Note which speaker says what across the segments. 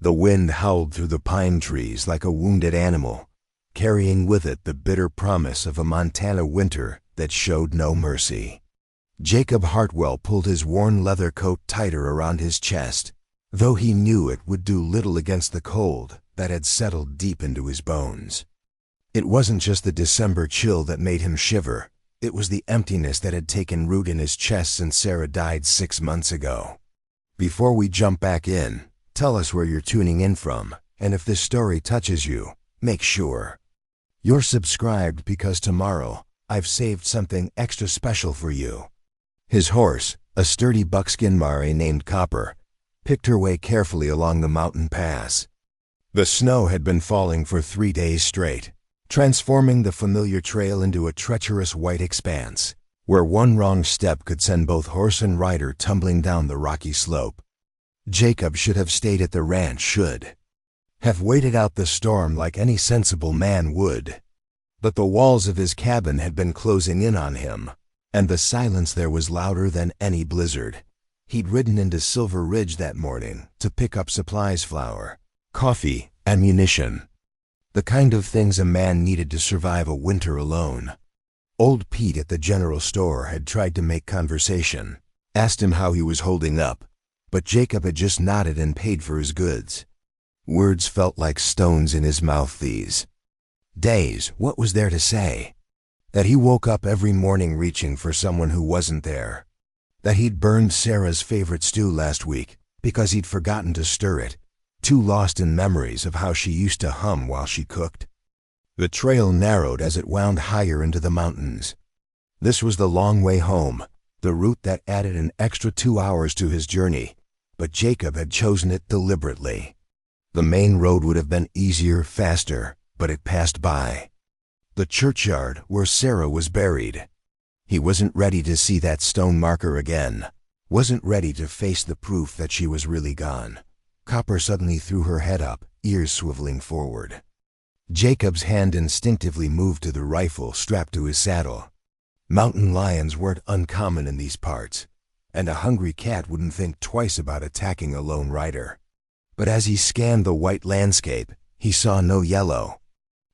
Speaker 1: The wind howled through the pine trees like a wounded animal, carrying with it the bitter promise of a Montana winter that showed no mercy. Jacob Hartwell pulled his worn leather coat tighter around his chest, though he knew it would do little against the cold that had settled deep into his bones. It wasn't just the December chill that made him shiver, it was the emptiness that had taken root in his chest since Sarah died 6 months ago. Before we jump back in, tell us where you're tuning in from, and if this story touches you, make sure you're subscribed, because tomorrow I've saved something extra special for you. His horse, a sturdy buckskin mare named Copper, picked her way carefully along the mountain pass. The snow had been falling for 3 days straight, transforming the familiar trail into a treacherous white expanse, where one wrong step could send both horse and rider tumbling down the rocky slope. Jacob should have stayed at the ranch, should have waited out the storm like any sensible man would. But the walls of his cabin had been closing in on him, and the silence there was louder than any blizzard. He'd ridden into Silver Ridge that morning to pick up supplies: flour, coffee, ammunition. The kind of things a man needed to survive a winter alone. Old Pete at the general store had tried to make conversation, asked him how he was holding up, but Jacob had just nodded and paid for his goods. Words felt like stones in his mouth these days. What was there to say? That he woke up every morning reaching for someone who wasn't there. That he'd burned Sarah's favorite stew last week because he'd forgotten to stir it, too lost in memories of how she used to hum while she cooked. The trail narrowed as it wound higher into the mountains. This was the long way home, the route that added an extra 2 hours to his journey, but Jacob had chosen it deliberately. The main road would have been easier, faster, but it passed by the churchyard where Sarah was buried. He wasn't ready to see that stone marker again, wasn't ready to face the proof that she was really gone. Copper suddenly threw her head up, ears swiveling forward. Jacob's hand instinctively moved to the rifle strapped to his saddle. Mountain lions weren't uncommon in these parts, and a hungry cat wouldn't think twice about attacking a lone rider. But as he scanned the white landscape, he saw no yellow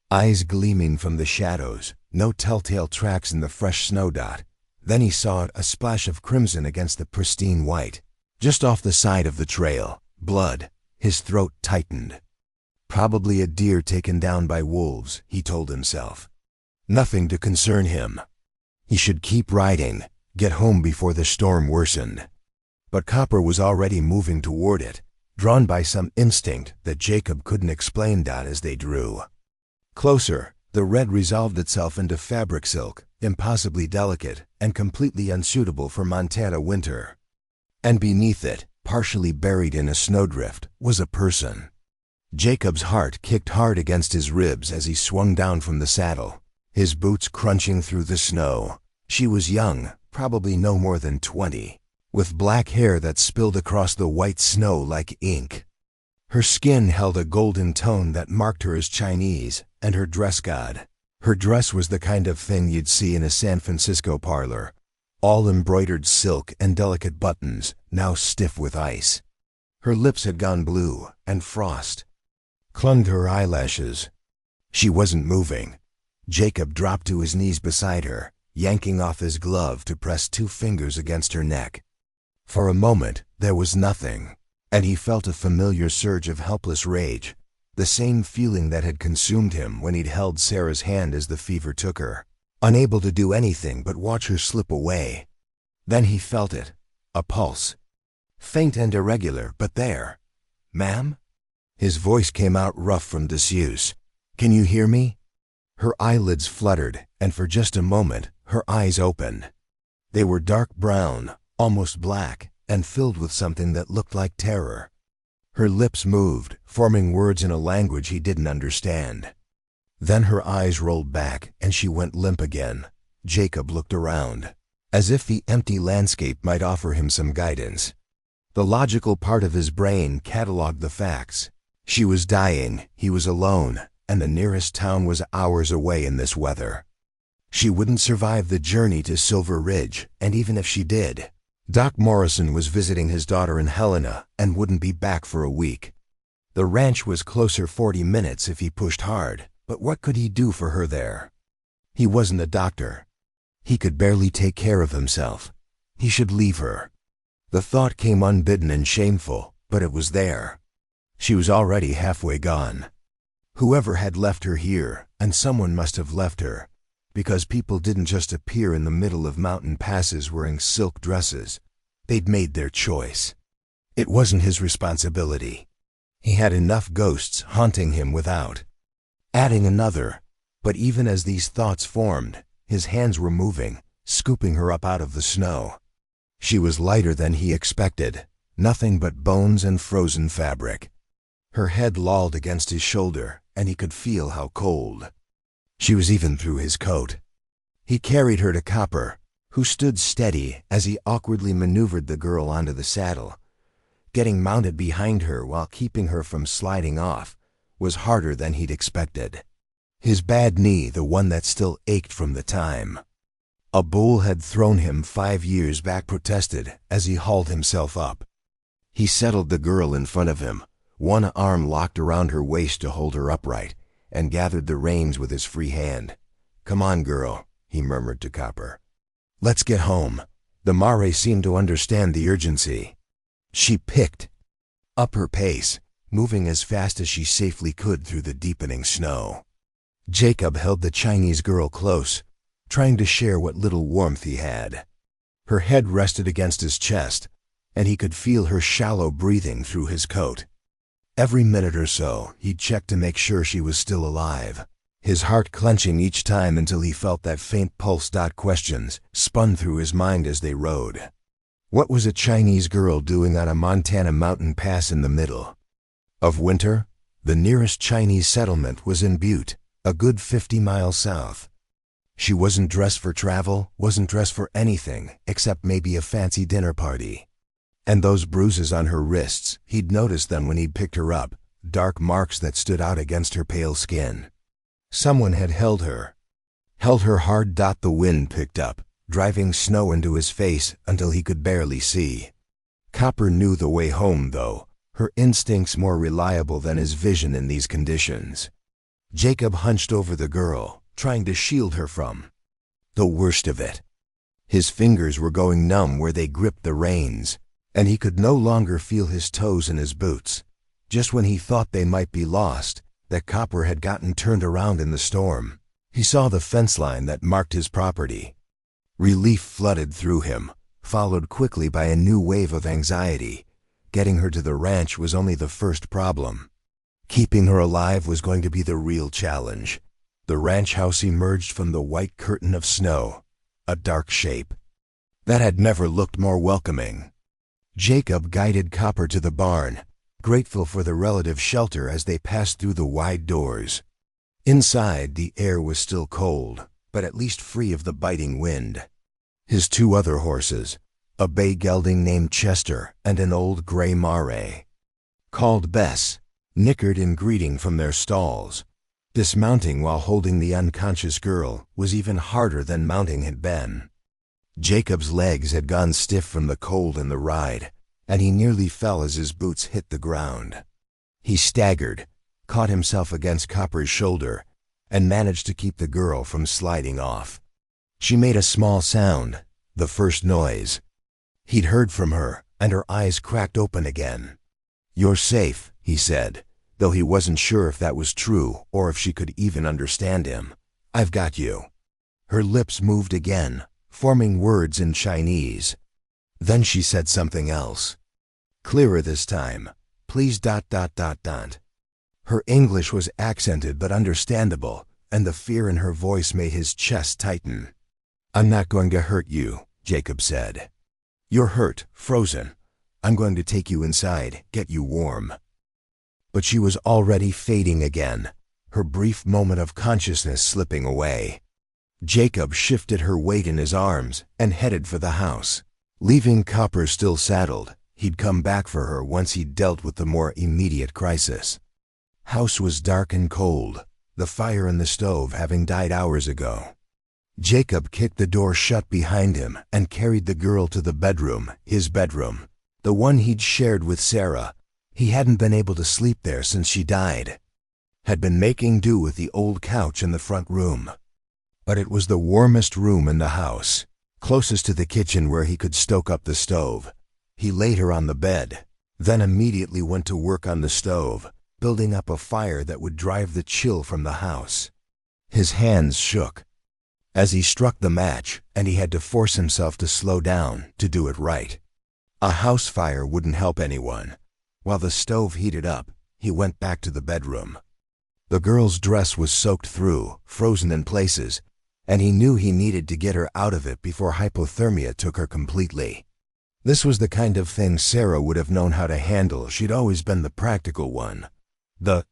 Speaker 1: eyes gleaming from the shadows, no telltale tracks in the fresh snow dot. Then he saw a splash of crimson against the pristine white, just off the side of the trail. Blood. His throat tightened. Probably a deer taken down by wolves, he told himself. Nothing to concern him. He should keep riding, get home before the storm worsened. But Copper was already moving toward it, drawn by some instinct that Jacob couldn't explain. As they drew closer, the red resolved itself into fabric silk, impossibly delicate and completely unsuitable for Montana winter. And beneath it, partially buried in a snowdrift, was a person. Jacob's heart kicked hard against his ribs as he swung down from the saddle, his boots crunching through the snow. She was young, probably no more than 20, with black hair that spilled across the white snow like ink. Her skin held a golden tone that marked her as Chinese, and her dress god. Her dress was the kind of thing you'd see in a San Francisco parlor, all embroidered silk and delicate buttons, now stiff with ice. Her lips had gone blue, and frost clung to her eyelashes. She wasn't moving. Jacob dropped to his knees beside her, yanking off his glove to press 2 fingers against her neck. For a moment, there was nothing, and he felt a familiar surge of helpless rage, the same feeling that had consumed him when he'd held Sarah's hand as the fever took her, unable to do anything but watch her slip away. Then he felt it, a pulse. Faint and irregular, but there. "Ma'am?" His voice came out rough from disuse. "Can you hear me?" Her eyelids fluttered, and for just a moment, her eyes opened. They were dark brown, almost black, and filled with something that looked like terror. Her lips moved, forming words in a language he didn't understand. Then her eyes rolled back, and she went limp again. Jacob looked around, as if the empty landscape might offer him some guidance. The logical part of his brain cataloged the facts. She was dying, he was alone, and the nearest town was hours away in this weather. She wouldn't survive the journey to Silver Ridge, and even if she did, Doc Morrison was visiting his daughter in Helena and wouldn't be back for a week. The ranch was closer 40 minutes if he pushed hard, but what could he do for her there? He wasn't a doctor. He could barely take care of himself. He should leave her. The thought came unbidden and shameful, but it was there. She was already halfway gone. Whoever had left her here, and someone must have left her, because people didn't just appear in the middle of mountain passes wearing silk dresses. They'd made their choice. It wasn't his responsibility. He had enough ghosts haunting him without adding another. But even as these thoughts formed, his hands were moving, scooping her up out of the snow. She was lighter than he expected, nothing but bones and frozen fabric. Her head lolled against his shoulder, and he could feel how cold. She was even through his coat. He carried her to Copper, who stood steady as he awkwardly maneuvered the girl onto the saddle. Getting mounted behind her while keeping her from sliding off was harder than he'd expected. His bad knee, the one that still ached from the time a bull had thrown him 5 years back, protested as he hauled himself up. He settled the girl in front of him, one arm locked around her waist to hold her upright, and gathered the reins with his free hand. "Come on, girl," he murmured to Copper. "Let's get home." The mare seemed to understand the urgency. She picked up her pace, moving as fast as she safely could through the deepening snow. Jacob held the Chinese girl close, trying to share what little warmth he had. Her head rested against his chest, and he could feel her shallow breathing through his coat. Every minute or so, he'd check to make sure she was still alive, his heart clenching each time until he felt that faint pulse. Questions spun through his mind as they rode. What was a Chinese girl doing on a Montana mountain pass in the middle of winter? The nearest Chinese settlement was in Butte, a good 50 miles south. She wasn't dressed for travel, wasn't dressed for anything except maybe a fancy dinner party. And those bruises on her wrists, he'd noticed them when he'd picked her up, dark marks that stood out against her pale skin. Someone had held her hard. The wind picked up, driving snow into his face until he could barely see. Copper knew the way home, though, her instincts more reliable than his vision in these conditions. Jacob hunched over the girl, trying to shield her from the worst of it. His fingers were going numb where they gripped the reins, and he could no longer feel his toes in his boots. Just when he thought they might be lost, that Copper had gotten turned around in the storm. He saw the fence line that marked his property. Relief flooded through him, followed quickly by a new wave of anxiety. Getting her to the ranch was only the first problem. Keeping her alive was going to be the real challenge. The ranch house emerged from the white curtain of snow, a dark shape that had never looked more welcoming. Jacob guided Copper to the barn, grateful for the relative shelter as they passed through the wide doors. Inside, the air was still cold, but at least free of the biting wind. His 2 other horses, a bay gelding named Chester and an old gray mare called Bess, nickered in greeting from their stalls. Dismounting while holding the unconscious girl was even harder than mounting had been. Jacob's legs had gone stiff from the cold and the ride, and he nearly fell as his boots hit the ground. He staggered, caught himself against Copper's shoulder, and managed to keep the girl from sliding off. She made a small sound, the first noise he'd heard from her, and her eyes cracked open again. "You're safe," he said, though he wasn't sure if that was true or if she could even understand him. "I've got you." Her lips moved again, forming words in Chinese. Then she said something else. Clearer this time. "Please ... Her English was accented but understandable, and the fear in her voice made his chest tighten. "I'm not going to hurt you," Jacob said. "You're hurt, frozen. I'm going to take you inside, get you warm." But she was already fading again, her brief moment of consciousness slipping away. Jacob shifted her weight in his arms and headed for the house. Leaving Copper still saddled, he'd come back for her once he'd dealt with the more immediate crisis. House was dark and cold, the fire in the stove having died hours ago. Jacob kicked the door shut behind him and carried the girl to the bedroom, his bedroom, the one he'd shared with Sarah, He hadn't been able to sleep there since she died. Had been making do with the old couch in the front room. But it was the warmest room in the house, closest to the kitchen where he could stoke up the stove. He laid her on the bed, then immediately went to work on the stove, building up a fire that would drive the chill from the house. His hands shook as he struck the match, and he had to force himself to slow down to do it right. A house fire wouldn't help anyone. While the stove heated up, he went back to the bedroom. The girl's dress was soaked through, frozen in places, and he knew he needed to get her out of it before hypothermia took her completely. This was the kind of thing Sarah would have known how to handle. She'd always been the practical one. The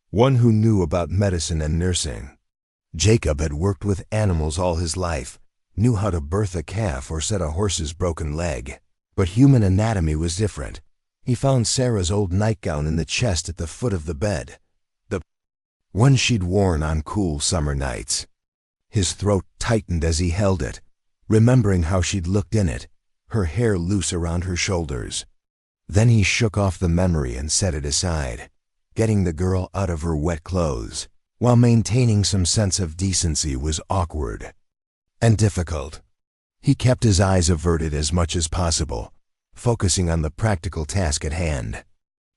Speaker 1: one who knew about medicine and nursing. Jacob had worked with animals all his life, knew how to birth a calf or set a horse's broken leg. But human anatomy was different. He found Sarah's old nightgown in the chest at the foot of the bed. The one she'd worn on cool summer nights. His throat tightened as he held it, remembering how she'd looked in it, her hair loose around her shoulders. Then he shook off the memory and set it aside, getting the girl out of her wet clothes, while maintaining some sense of decency was awkward and difficult. He kept his eyes averted as much as possible, focusing on the practical task at hand.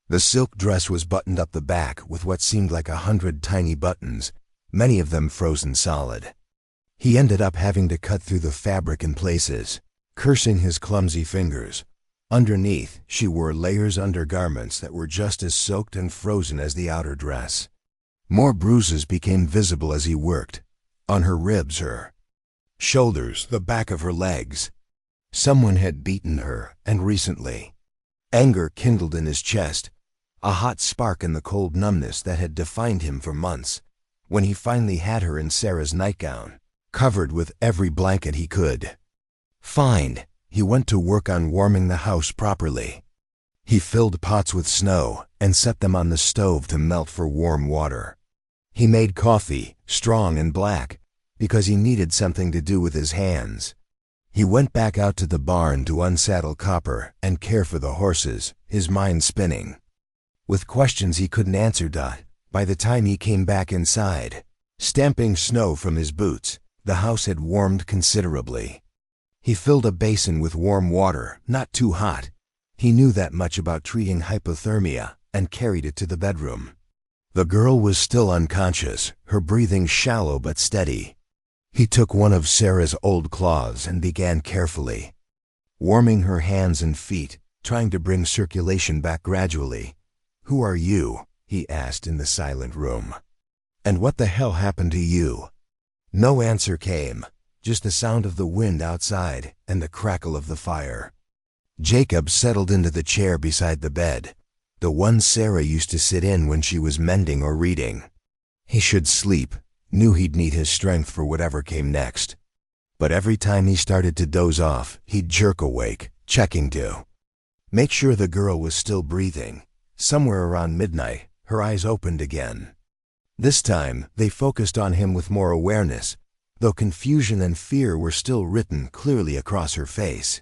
Speaker 1: The silk dress was buttoned up the back with what seemed like 100 tiny buttons, many of them frozen solid. He ended up having to cut through the fabric in places, cursing his clumsy fingers. Underneath, she wore layers undergarments that were just as soaked and frozen as the outer dress. More bruises became visible as he worked, on her ribs, her shoulders, the back of her legs. Someone had beaten her, and recently. Anger kindled in his chest, a hot spark in the cold numbness that had defined him for months, when he finally had her in Sarah's nightgown, covered with every blanket he could find. He went to work on warming the house properly. He filled pots with snow and set them on the stove to melt for warm water. He made coffee, strong and black, because he needed something to do with his hands. He went back out to the barn to unsaddle Copper and care for the horses, his mind spinning with questions he couldn't answer. By the time he came back inside, stamping snow from his boots, the house had warmed considerably. He filled a basin with warm water, not too hot. He knew that much about treating hypothermia, and carried it to the bedroom. The girl was still unconscious, her breathing shallow but steady. He took one of Sarah's old cloths and began carefully warming her hands and feet, trying to bring circulation back gradually. "Who are you?" he asked in the silent room. "And what the hell happened to you?" No answer came, just the sound of the wind outside and the crackle of the fire. Jacob settled into the chair beside the bed, the one Sarah used to sit in when she was mending or reading. He should sleep, knew he'd need his strength for whatever came next. But every time he started to doze off, he'd jerk awake, checking to make sure the girl was still breathing. Somewhere around midnight, her eyes opened again. This time, they focused on him with more awareness, though confusion and fear were still written clearly across her face.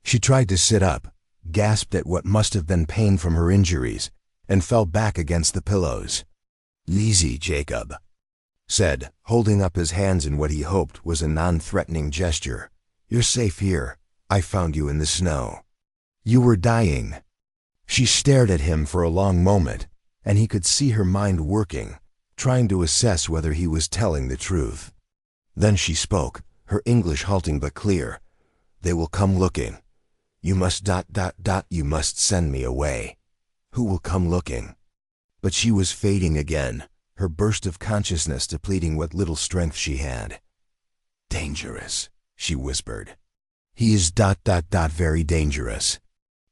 Speaker 1: She tried to sit up, gasped at what must have been pain from her injuries, and fell back against the pillows. "Easy, Jacob," said, holding up his hands in what he hoped was a non-threatening gesture. "You're safe here. I found you in the snow. You were dying." She stared at him for a long moment, and he could see her mind working, trying to assess whether he was telling the truth. Then she spoke, her English halting but clear. "They will come looking. You must ... you must send me away." "Who will come looking?" But she was fading again, her burst of consciousness depleting what little strength she had. "Dangerous," she whispered. "He is ... very dangerous."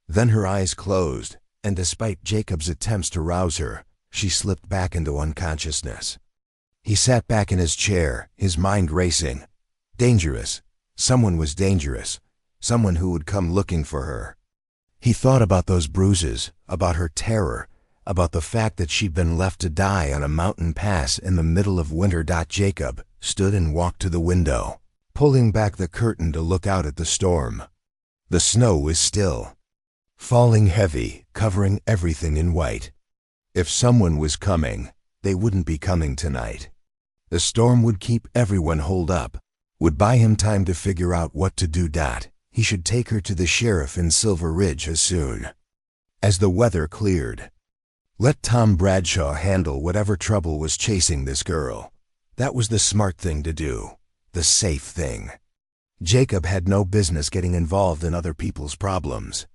Speaker 1: Then her eyes closed, and despite Jacob's attempts to rouse her, she slipped back into unconsciousness. He sat back in his chair, his mind racing. Dangerous. Someone was dangerous. Someone who would come looking for her. He thought about those bruises, about her terror, about the fact that she'd been left to die on a mountain pass in the middle of winter. Jacob stood and walked to the window, pulling back the curtain to look out at the storm. The snow was still. falling heavy, covering everything in white. If someone was coming, they wouldn't be coming tonight. The storm would keep everyone holed up, would buy him time to figure out what to do. He should take her to the sheriff in Silver Ridge as soon as the weather cleared. Let Tom Bradshaw handle whatever trouble was chasing this girl. That was the smart thing to do, the safe thing. Jacob had no business getting involved in other people's problems.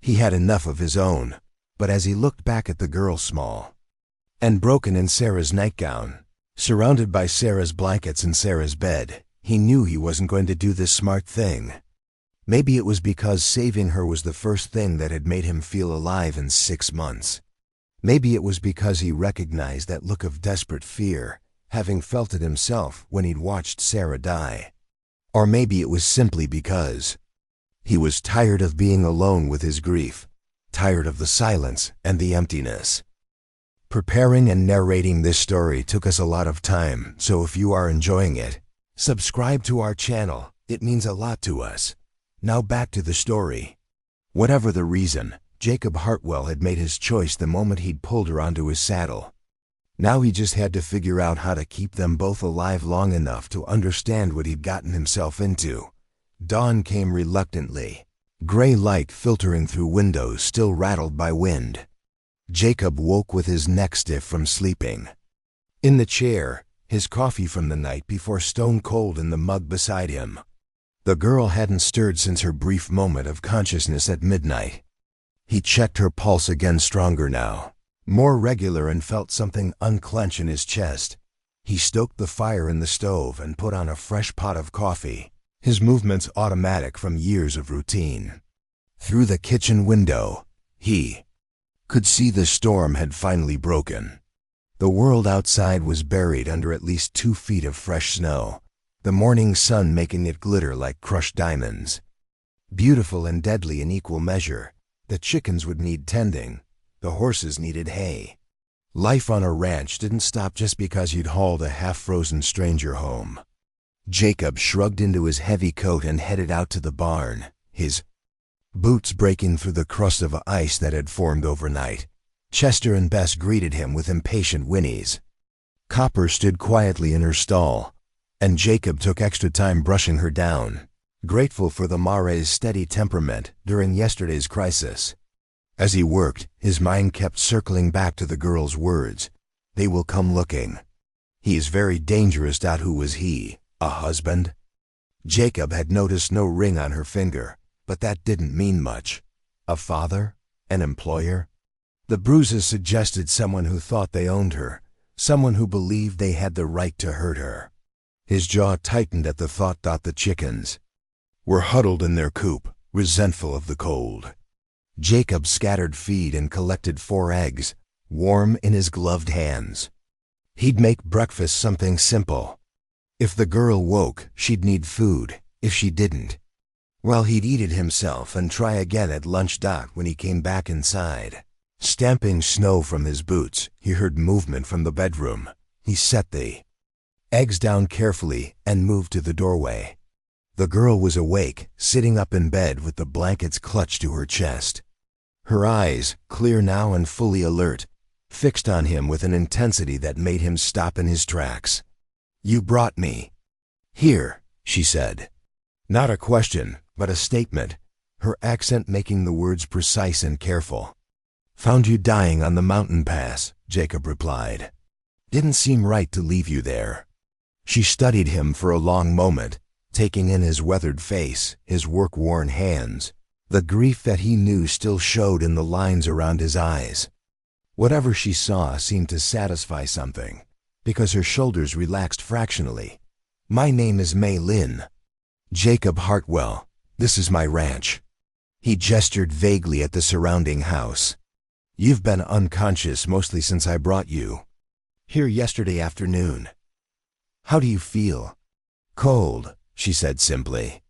Speaker 1: He had enough of his own, but as he looked back at the girl small and broken in Sarah's nightgown, surrounded by Sarah's blankets and Sarah's bed, he knew he wasn't going to do this smart thing. Maybe it was because saving her was the first thing that had made him feel alive in 6 months. Maybe it was because he recognized that look of desperate fear, having felt it himself when he'd watched Sarah die. Or maybe it was simply because he was tired of being alone with his grief, tired of the silence and the emptiness. Preparing and narrating this story took us a lot of time, so if you are enjoying it, subscribe to our channel. It means a lot to us. Now back to the story. Whatever the reason, Jacob Hartwell had made his choice the moment he'd pulled her onto his saddle. Now he just had to figure out how to keep them both alive long enough to understand what he'd gotten himself into. Dawn came reluctantly, gray light filtering through windows still rattled by wind. Jacob woke with his neck stiff from sleeping. In the chair, his coffee from the night before stone cold in the mug beside him. The girl hadn't stirred since her brief moment of consciousness at midnight. He checked her pulse again, stronger now, more regular, and felt something unclench in his chest. He stoked the fire in the stove and put on a fresh pot of coffee, his movements automatic from years of routine. Through the kitchen window, he could see the storm had finally broken. The world outside was buried under at least 2 feet of fresh snow, the morning sun making it glitter like crushed diamonds. Beautiful and deadly in equal measure, the chickens would need tending, the horses needed hay. Life on a ranch didn't stop just because you'd hauled a half-frozen stranger home. Jacob shrugged into his heavy coat and headed out to the barn, his boots breaking through the crust of ice that had formed overnight. Chester and Bess greeted him with impatient whinnies. Copper stood quietly in her stall, and Jacob took extra time brushing her down, grateful for the Mare's steady temperament during yesterday's crisis. As he worked, his mind kept circling back to the girl's words. They will come looking. He is very dangerous. Who was he? A husband? Jacob had noticed no ring on her finger, but that didn't mean much. A father? An employer? The bruises suggested someone who thought they owned her, someone who believed they had the right to hurt her. His jaw tightened at the thought. The chickens were huddled in their coop, resentful of the cold. Jacob scattered feed and collected 4 eggs, warm in his gloved hands. He'd make breakfast something simple. If the girl woke, she'd need food. If she didn't, well, he'd eat it himself and try again at lunch. When he came back inside, stamping snow from his boots, he heard movement from the bedroom. He set the eggs down carefully and moved to the doorway. The girl was awake, sitting up in bed with the blankets clutched to her chest. Her eyes, clear now and fully alert, fixed on him with an intensity that made him stop in his tracks. "You brought me here," she said. Not a question, but a statement, her accent making the words precise and careful. "Found you dying on the mountain pass," Jacob replied. "Didn't seem right to leave you there." She studied him for a long moment, taking in his weathered face, his work-worn hands. The grief that he knew still showed in the lines around his eyes. Whatever she saw seemed to satisfy something, because her shoulders relaxed fractionally. "My name is Maylin. Jacob Hartwell. This is my ranch." He gestured vaguely at the surrounding house. "You've been unconscious mostly since I brought you here yesterday afternoon. How do you feel?" "Cold," she said simply.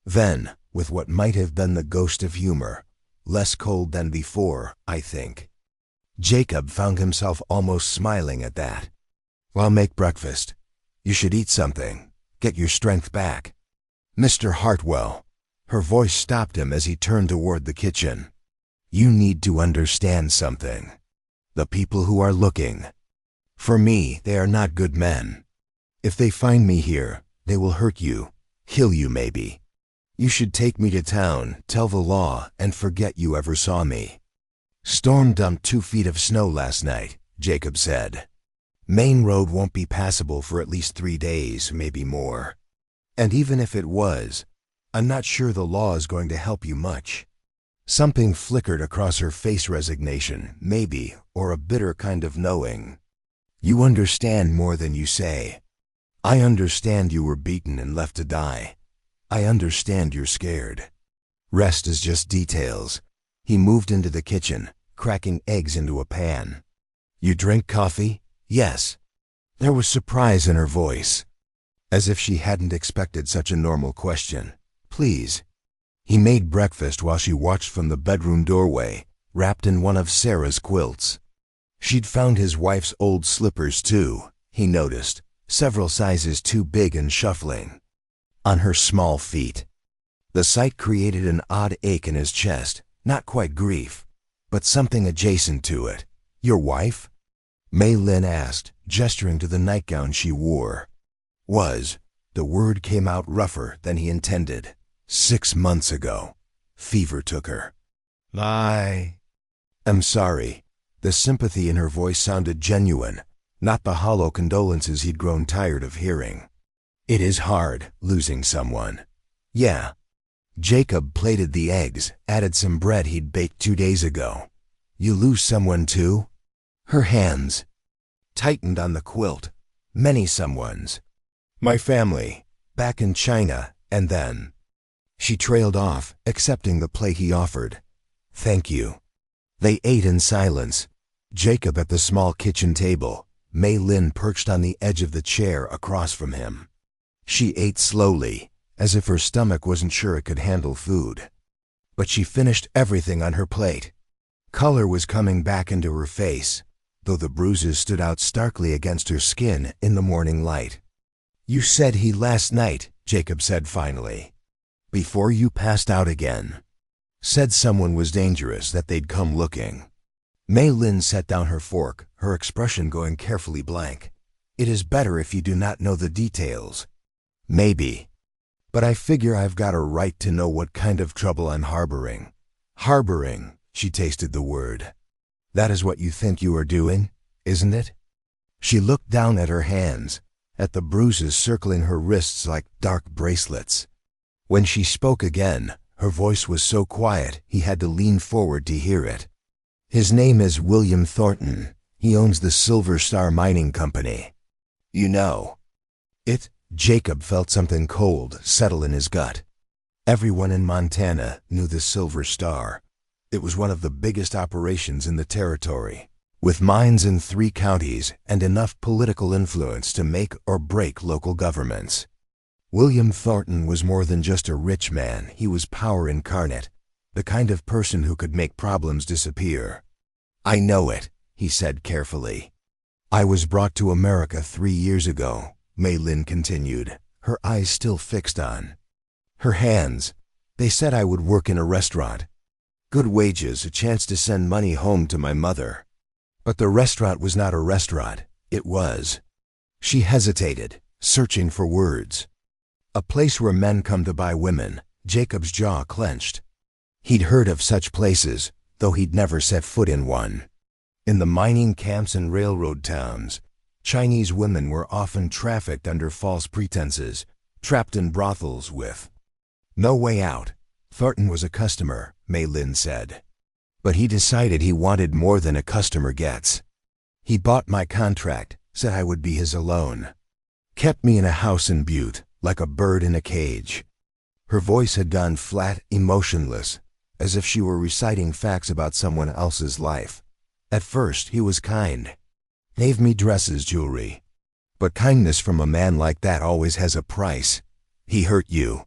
Speaker 1: Then, with what might have been the ghost of humor, "Less cold than before, I think." Jacob found himself almost smiling at that. "Well, make breakfast. You should eat something. Get your strength back." "Mr. Hartwell." Her voice stopped him as he turned toward the kitchen. You need to understand something. The people who are looking. For me, they are not good men. If they find me here, they will hurt you, kill you maybe. You should take me to town, tell the law, and forget you ever saw me. Storm dumped 2 feet of snow last night, Jacob said. Main road won't be passable for at least 3 days, maybe more. And even if it was, I'm not sure the law is going to help you much. Something flickered across her face, resignation, maybe, or a bitter kind of knowing. You understand more than you say. I understand you were beaten and left to die. I understand you're scared. Rest is just details. He moved into the kitchen, cracking eggs into a pan. You drink coffee? Yes. There was surprise in her voice, as if she hadn't expected such a normal question. Please. He made breakfast while she watched from the bedroom doorway, wrapped in one of Sarah's quilts. She'd found his wife's old slippers too, he noticed, several sizes too big and shuffling on her small feet. The sight created an odd ache in his chest, not quite grief, but something adjacent to it. Your wife? Maylin asked, gesturing to the nightgown she wore. The word came out rougher than he intended. 6 months ago. Fever took her. I'm sorry. The sympathy in her voice sounded genuine, not the hollow condolences he'd grown tired of hearing. It is hard, losing someone. Yeah. Jacob plated the eggs, added some bread he'd baked 2 days ago. You lose someone too? Her hands tightened on the quilt. Many someones. My family, back in China, and then. She trailed off, accepting the plate he offered. Thank you. They ate in silence. Jacob at the small kitchen table, Maylin perched on the edge of the chair across from him. She ate slowly, as if her stomach wasn't sure it could handle food. But she finished everything on her plate. Color was coming back into her face, though the bruises stood out starkly against her skin in the morning light. You said he last night, Jacob said finally. Before you passed out again. Said someone was dangerous, that they'd come looking. Maylin set down her fork, her expression going carefully blank. It is better if you do not know the details. Maybe. But I figure I've got a right to know what kind of trouble I'm harboring. Harboring, she tasted the word. That is what you think you are doing, isn't it? She looked down at her hands, at the bruises circling her wrists like dark bracelets. When she spoke again, her voice was so quiet he had to lean forward to hear it. His name is William Thornton. He owns the Silver Star Mining Company. You know. Jacob felt something cold settle in his gut. Everyone in Montana knew the Silver Star. It was one of the biggest operations in the territory, with mines in 3 counties and enough political influence to make or break local governments. William Thornton was more than just a rich man. He was power incarnate, the kind of person who could make problems disappear. I know it, he said carefully. I was brought to America 3 years ago, Maylin continued, her eyes still fixed on her hands. They said I would work in a restaurant. Good wages, a chance to send money home to my mother. But the restaurant was not a restaurant. It was. She hesitated, searching for words. A place where men come to buy women. Jacob's jaw clenched. He'd heard of such places, though he'd never set foot in one. In the mining camps and railroad towns, Chinese women were often trafficked under false pretenses, trapped in brothels with no way out. Thornton was a customer, Maylin said. But he decided he wanted more than a customer gets. He bought my contract, said I would be his alone. Kept me in a house in Butte, like a bird in a cage. Her voice had gone flat, emotionless, as if she were reciting facts about someone else's life. At first, he was kind. Gave me dresses, jewelry. But kindness from a man like that always has a price. He hurt you.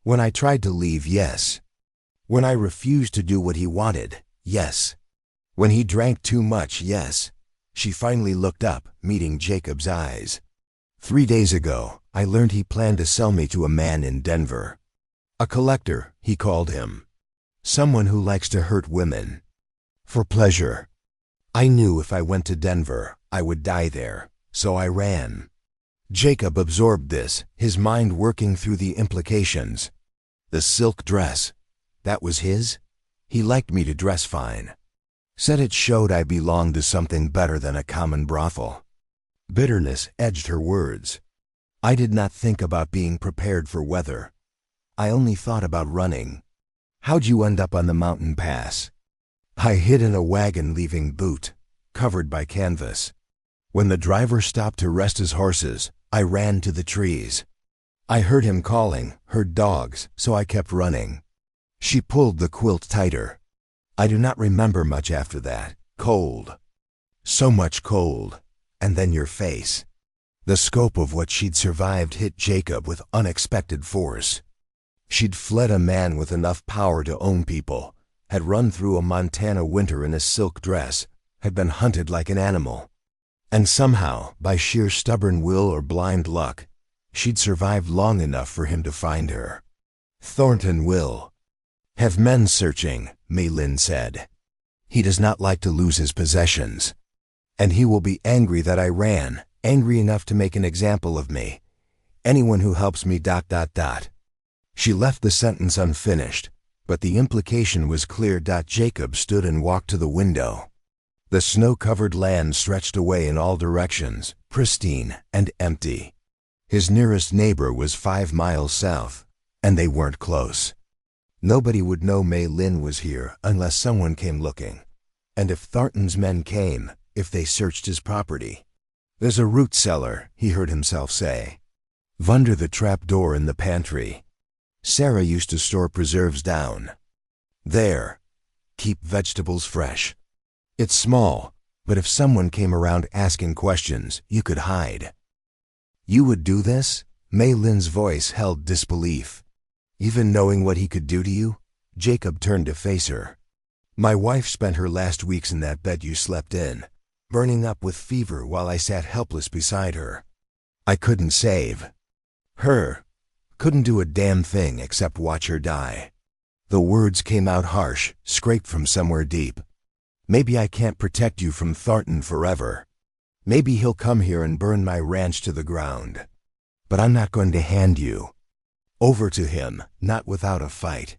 Speaker 1: When I tried to leave, yes. When I refused to do what he wanted, yes. When he drank too much, yes. She finally looked up, meeting Jacob's eyes. 3 days ago, I learned he planned to sell me to a man in Denver. A collector, he called him. Someone who likes to hurt women. For pleasure. I knew if I went to Denver, I would die there, so I ran. Jacob absorbed this, his mind working through the implications. The silk dress. That was his? He liked me to dress fine. Said it showed I belonged to something better than a common brothel. Bitterness edged her words. I did not think about being prepared for weather. I only thought about running. How'd you end up on the mountain pass? I hid in a wagon leaving Butte, covered by canvas. When the driver stopped to rest his horses, I ran to the trees. I heard him calling, heard dogs, so I kept running. She pulled the quilt tighter. I do not remember much after that. Cold. So much cold. And then your face. The scope of what she'd survived hit Jacob with unexpected force. She'd fled a man with enough power to own people, had run through a Montana winter in a silk dress, had been hunted like an animal. And somehow, by sheer stubborn will or blind luck, she'd survived long enough for him to find her. Thornton will have men searching, Maylin said. He does not like to lose his possessions. And he will be angry that I ran, angry enough to make an example of me. Anyone who helps me ... She left the sentence unfinished, but the implication was clear. Jacob stood and walked to the window. The snow-covered land stretched away in all directions, pristine and empty. His nearest neighbor was 5 miles south, and they weren't close. Nobody would know Maylin was here unless someone came looking. And if Thornton's men came, if they searched his property. There's a root cellar, he heard himself say. Under the trap door in the pantry. Sarah used to store preserves down there. Keep vegetables fresh. It's small, but if someone came around asking questions, you could hide. You would do this? Maylin's voice held disbelief. Even knowing what he could do to you? Jacob turned to face her. My wife spent her last weeks in that bed you slept in, burning up with fever while I sat helpless beside her. I couldn't save her. Couldn't do a damn thing except watch her die. The words came out harsh, scraped from somewhere deep. Maybe I can't protect you from Thornton forever. Maybe he'll come here and burn my ranch to the ground. But I'm not going to hand you over to him, not without a fight.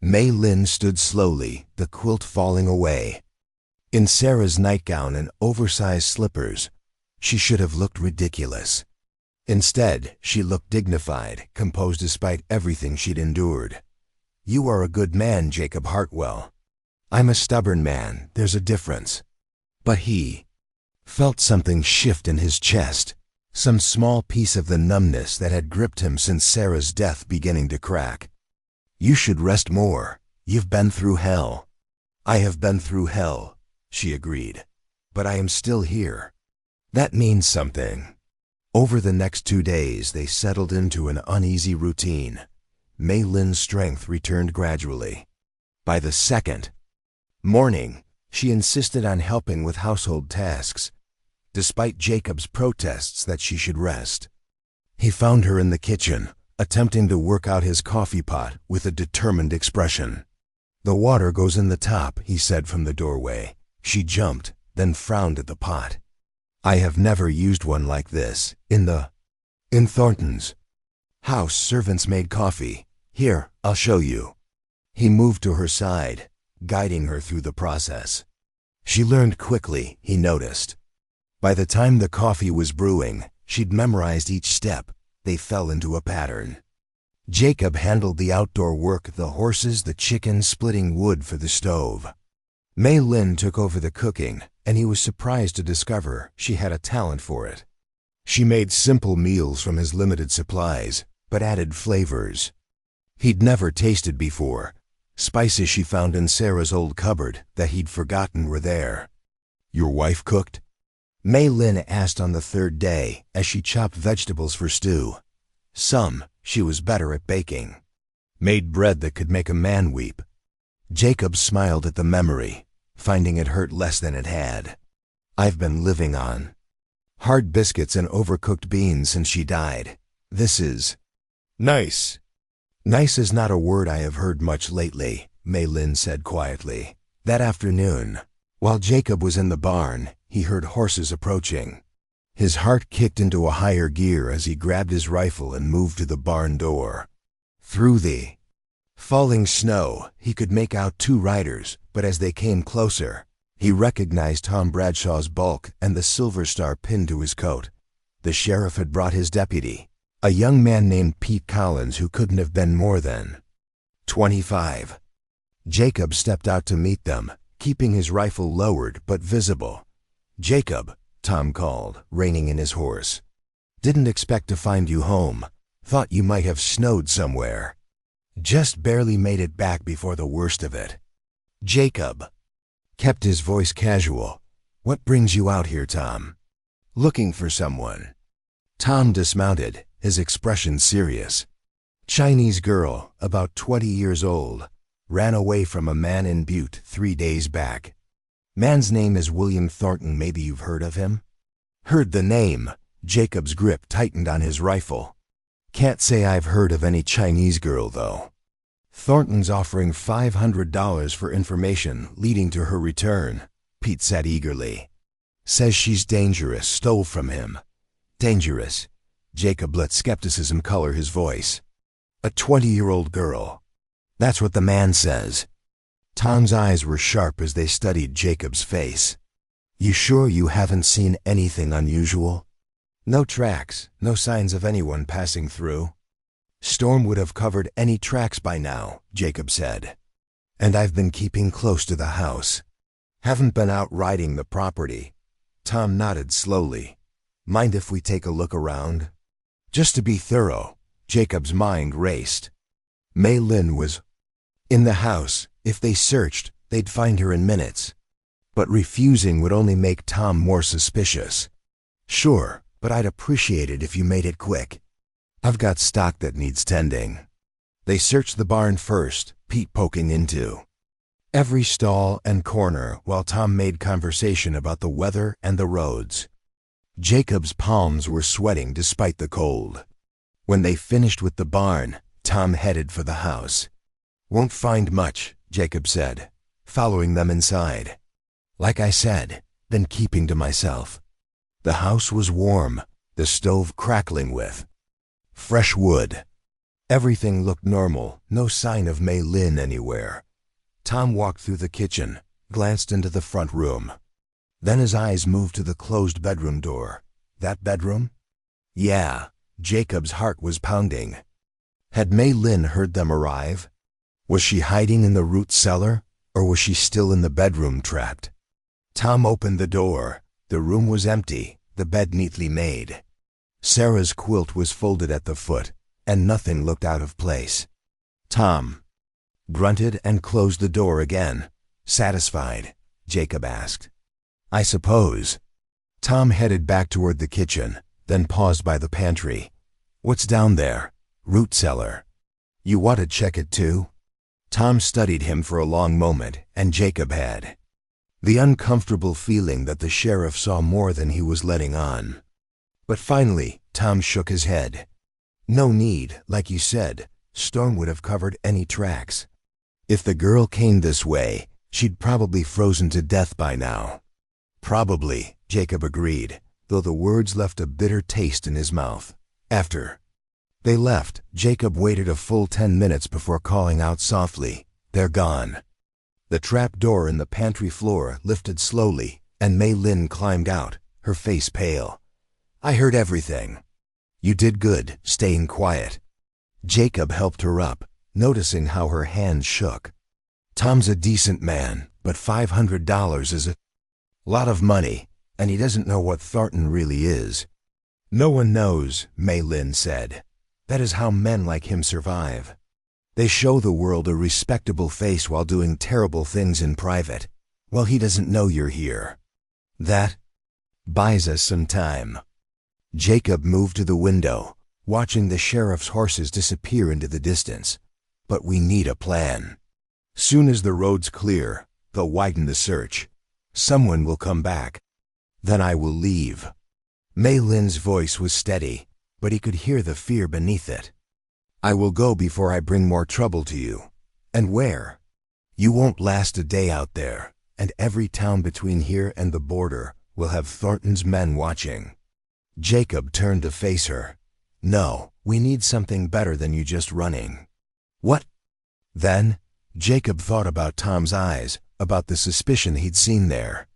Speaker 1: Maylin stood slowly, the quilt falling away. In Sarah's nightgown and oversized slippers, she should have looked ridiculous. Instead, she looked dignified, composed despite everything she'd endured. You are a good man, Jacob Hartwell. I'm a stubborn man, there's a difference. But he felt something shift in his chest, some small piece of the numbness that had gripped him since Sarah's death beginning to crack. You should rest more. You've been through hell. I have been through hell, she agreed. But I am still here. That means something. Over the next 2 days, they settled into an uneasy routine. Maylin's strength returned gradually. By the second morning, she insisted on helping with household tasks, despite Jacob's protests that she should rest. He found her in the kitchen, attempting to work out his coffee pot with a determined expression. The water goes in the top, he said from the doorway. She jumped, then frowned at the pot. I have never used one like this. In Thornton's house, servants made coffee. Here, I'll show you. He moved to her side, guiding her through the process. She learned quickly, he noticed. By the time the coffee was brewing, she'd memorized each step. They fell into a pattern. Jacob handled the outdoor work, the horses, the chickens, splitting wood for the stove. Maylin took over the cooking, and he was surprised to discover she had a talent for it. She made simple meals from his limited supplies, but added flavors he'd never tasted before, spices she found in Sarah's old cupboard that he'd forgotten were there. Your wife cooked? Maylin asked on the 3rd day as she chopped vegetables for stew. Some, she was better at baking. Made bread that could make a man weep. Jacob smiled at the memory, finding it hurt less than it had. I've been living on hard biscuits and overcooked beans since she died. This is nice. Nice is not a word I have heard much lately. Maylin said quietly. That afternoon, while Jacob was in the barn, he heard horses approaching. His heart kicked into a higher gear as he grabbed his rifle and moved to the barn door. Through the falling snow, he could make out two riders, but as they came closer, he recognized Tom Bradshaw's bulk and the silver star pinned to his coat. The sheriff had brought his deputy, a young man named Pete Collins who couldn't have been more than 25. Jacob stepped out to meet them, keeping his rifle lowered but visible. "Jacob," Tom called, reining in his horse. "Didn't expect to find you home. Thought you might have snowed somewhere. Just barely made it back before the worst of it." Jacob kept his voice casual. "What brings you out here, Tom?" "Looking for someone." Tom dismounted, his expression serious. "Chinese girl, about 20 years old, ran away from a man in Butte 3 days back. Man's name is William Thornton. Maybe you've heard of him?" "Heard the name." Jacob's grip tightened on his rifle. "Can't say I've heard of any Chinese girl, though. Thornton's offering $500 for information leading to her return," Pete said eagerly. "Says she's dangerous, stole from him." "Dangerous?" Jacob let skepticism color his voice. "A 20-year-old girl. That's what the man says." Tom's eyes were sharp as they studied Jacob's face. "You sure you haven't seen anything unusual?" "No tracks, no signs of anyone passing through." "Storm would have covered any tracks by now," Jacob said. "And I've been keeping close to the house. Haven't been out riding the property." Tom nodded slowly. "Mind if we take a look around?" Just to be thorough, Jacob's mind raced. Maylin was in the house. If they searched, they'd find her in minutes. But refusing would only make Tom more suspicious. "Sure, but I'd appreciate it if you made it quick. I've got stock that needs tending." They searched the barn first, Pete poking into every stall and corner while Tom made conversation about the weather and the roads. Jacob's palms were sweating despite the cold. When they finished with the barn, Tom headed for the house. "Won't find much," Jacob said, following them inside. "Like I said, been keeping to myself." The house was warm, the stove crackling with fresh wood. Everything looked normal, no sign of Maylin anywhere. Tom walked through the kitchen, glanced into the front room. Then his eyes moved to the closed bedroom door. That bedroom? Yeah, Jacob's heart was pounding. Had Maylin heard them arrive? Was she hiding in the root cellar, or was she still in the bedroom trapped? Tom opened the door. The room was empty, the bed neatly made. Sarah's quilt was folded at the foot, and nothing looked out of place. Tom grunted and closed the door again. "Satisfied?" Jacob asked. "I suppose." Tom headed back toward the kitchen, then paused by the pantry. "What's down there?" "Root cellar." "You want to check it too?" Tom studied him for a long moment, and Jacob had the uncomfortable feeling that the sheriff saw more than he was letting on. But finally, Tom shook his head. "No need, like you said. Storm would have covered any tracks. If the girl came this way, she'd probably frozen to death by now." "Probably," Jacob agreed, though the words left a bitter taste in his mouth. After they left, Jacob waited a full 10 minutes before calling out softly, "They're gone." The trap door in the pantry floor lifted slowly, and Maylin climbed out, her face pale. "I heard everything." "You did good, staying quiet." Jacob helped her up, noticing how her hands shook. "Tom's a decent man, but $500 is a lot of money, and he doesn't know what Thornton really is." "No one knows," Maylin said. "That is how men like him survive. They show the world a respectable face while doing terrible things in private. Well, he doesn't know you're here. That buys us some time." Jacob moved to the window, watching the sheriff's horses disappear into the distance. "But we need a plan. Soon as the road's clear, they'll widen the search. Someone will come back. Then I will leave." Maylin's voice was steady, but he could hear the fear beneath it. "I will go before I bring more trouble to you." "And where?" You won't last a day out there, and every town between here and the border will have Thornton's men watching." Jacob turned to face her. "No, we need something better than you just running." "What?" Then, Jacob thought about Tom's eyes, about the suspicion he'd seen there.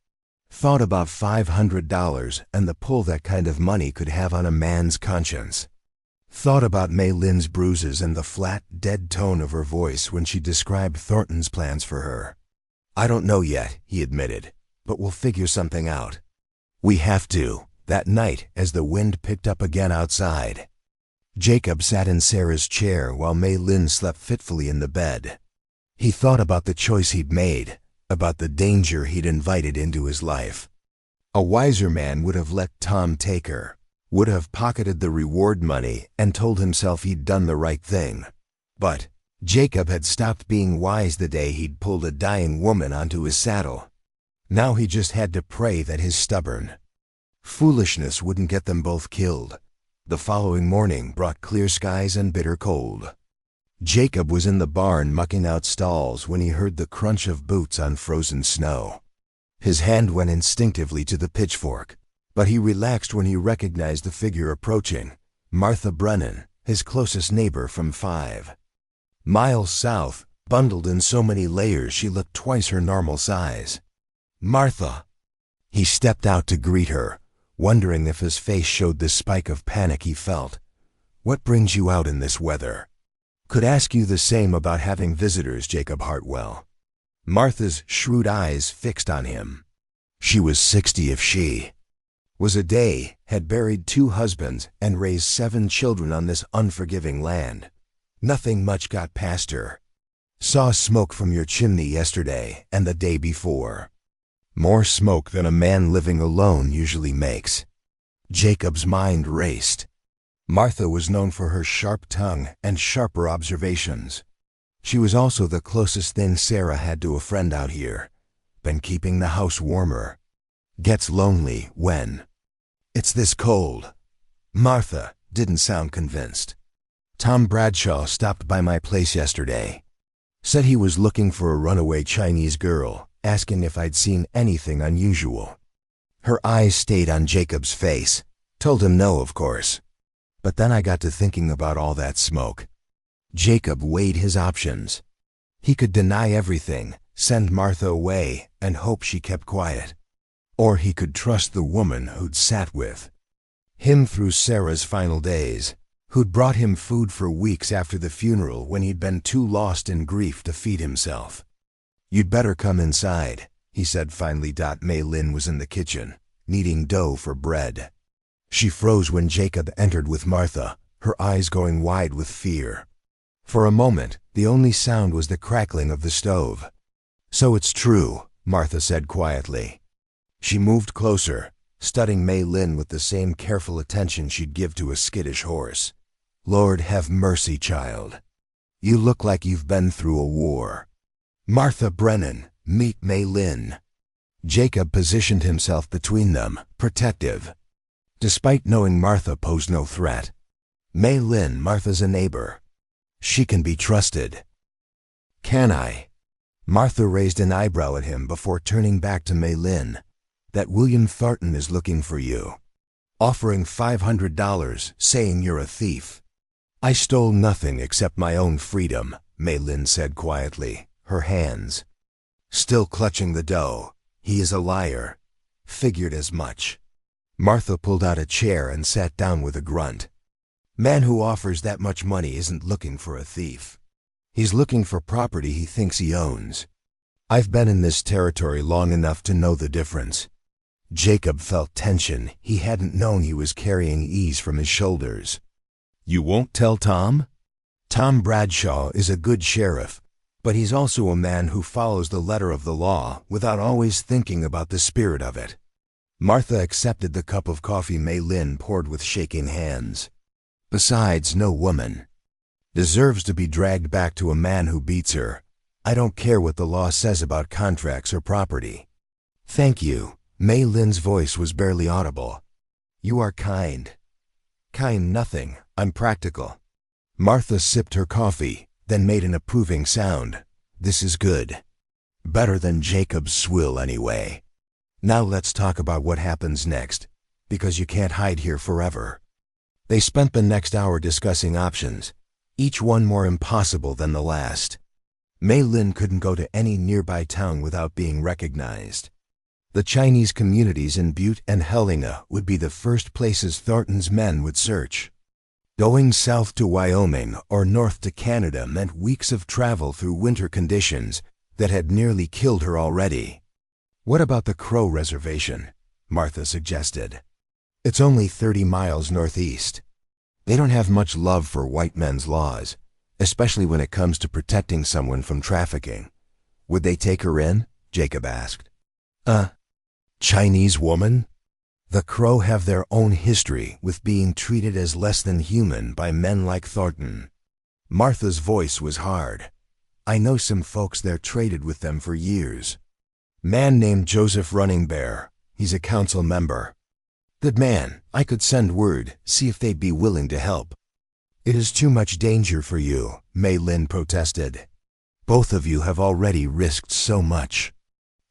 Speaker 1: Thought about $500 and the pull that kind of money could have on a man's conscience. Thought about Maylin's bruises and the flat, dead tone of her voice when she described Thornton's plans for her. "I don't know yet," he admitted, "but we'll figure something out." "We have to," that night as the wind picked up again outside. Jacob sat in Sarah's chair while Maylin slept fitfully in the bed. He thought about the choice he'd made, about the danger he'd invited into his life. A wiser man would have let Tom take her, would have pocketed the reward money and told himself he'd done the right thing. But Jacob had stopped being wise the day he'd pulled a dying woman onto his saddle. Now he just had to pray that his stubborn foolishness wouldn't get them both killed. The following morning brought clear skies and bitter cold. Jacob was in the barn mucking out stalls when he heard the crunch of boots on frozen snow. His hand went instinctively to the pitchfork, but he relaxed when he recognized the figure approaching, Martha Brennan, his closest neighbor from 5 miles south, bundled in so many layers she looked twice her normal size. "Martha!" He stepped out to greet her, wondering if his face showed the spike of panic he felt. "What brings you out in this weather?" "Could ask you the same about having visitors, Jacob Hartwell." Martha's shrewd eyes fixed on him. She was 60 if she was a day, had buried 2 husbands and raised 7 children on this unforgiving land. Nothing much got past her. "Saw smoke from your chimney yesterday and the day before." More smoke than a man living alone usually makes. Jacob's mind raced. Martha was known for her sharp tongue and sharper observations. She was also the closest thing Sarah had to a friend out here. Been keeping the house warmer. Gets lonely when it's this cold. Martha didn't sound convinced. "Tom Bradshaw stopped by my place yesterday. Said he was looking for a runaway Chinese girl, asking if I'd seen anything unusual." Her eyes stayed on Jacob's face. Told him no, of course. But then I got to thinking about all that smoke. Jacob weighed his options. He could deny everything, send Martha away, and hope she kept quiet. Or he could trust the woman who'd sat with him through Sarah's final days, who'd brought him food for weeks after the funeral when he'd been too lost in grief to feed himself. "You'd better come inside," he said finally. Maylin was in the kitchen, kneading dough for bread. She froze when Jacob entered with Martha, her eyes going wide with fear. For a moment, the only sound was the crackling of the stove. "So it's true," Martha said quietly. She moved closer, studying Maylin with the same careful attention she'd give to a skittish horse. "Lord have mercy, child. You look like you've been through a war. Martha Brennan, meet Maylin." Jacob positioned himself between them, protective. Despite knowing Martha posed no threat. "Maylin, Martha's a neighbor. She can be trusted." "Can I?" Martha raised an eyebrow at him before turning back to Maylin. "That William Thornton is looking for you. Offering $500, saying you're a thief." "I stole nothing except my own freedom," Maylin said quietly, her hands still clutching the dough. "He is a liar. Figured as much." Martha pulled out a chair and sat down with a grunt. "Man who offers that much money isn't looking for a thief. He's looking for property he thinks he owns. I've been in this territory long enough to know the difference." Jacob felt tension he hadn't known he was carrying ease from his shoulders. "You won't tell Tom?" "Tom Bradshaw is a good sheriff, but he's also a man who follows the letter of the law without always thinking about the spirit of it." Martha accepted the cup of coffee Maylin poured with shaking hands. "Besides, no woman deserves to be dragged back to a man who beats her. I don't care what the law says about contracts or property." "Thank you." Maylin's voice was barely audible. "You are kind." "Kind nothing. I'm practical." Martha sipped her coffee, then made an approving sound. "This is good. Better than Jacob's swill anyway. Now let's talk about what happens next, because you can't hide here forever. They spent the next hour discussing options, each one more impossible than the last. Maylin couldn't go to any nearby town without being recognized. The Chinese communities in Butte and Helena would be the first places Thornton's men would search. Going south to Wyoming or north to Canada meant weeks of travel through winter conditions that had nearly killed her already. What about the Crow Reservation? Martha suggested. It's only 30 miles northeast. They don't have much love for white men's laws, especially when it comes to protecting someone from trafficking. Would they take her in? Jacob asked. Chinese woman? The Crow have their own history with being treated as less than human by men like Thornton. Martha's voice was hard. I know some folks there traded with them for years. Man named Joseph Running Bear. He's a council member. Good man. I could send word, see if they'd be willing to help. It is too much danger for you, Maylin protested. Both of you have already risked so much.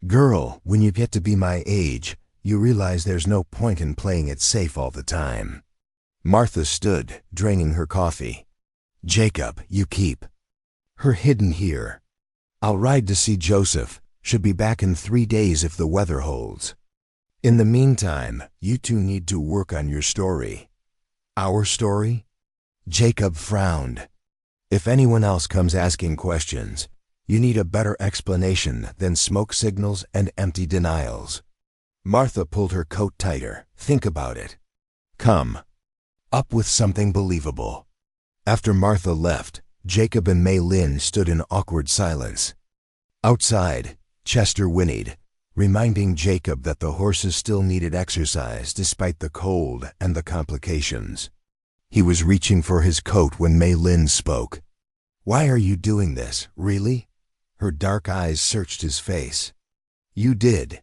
Speaker 1: Girl, when you get to be my age, you realize there's no point in playing it safe all the time. Martha stood, draining her coffee. Jacob, you keep her hidden here. I'll ride to see Joseph. Should be back in 3 days if the weather holds. In the meantime, you two need to work on your story. Our story? Jacob frowned. If anyone else comes asking questions, you need a better explanation than smoke signals and empty denials. Martha pulled her coat tighter. Think about it. Come. Up with something believable. After Martha left, Jacob and Maylin stood in awkward silence. Outside, Chester whinnied, reminding Jacob that the horses still needed exercise despite the cold and the complications. He was reaching for his coat when Maylin spoke. Why are you doing this, really? Her dark eyes searched his face. You did.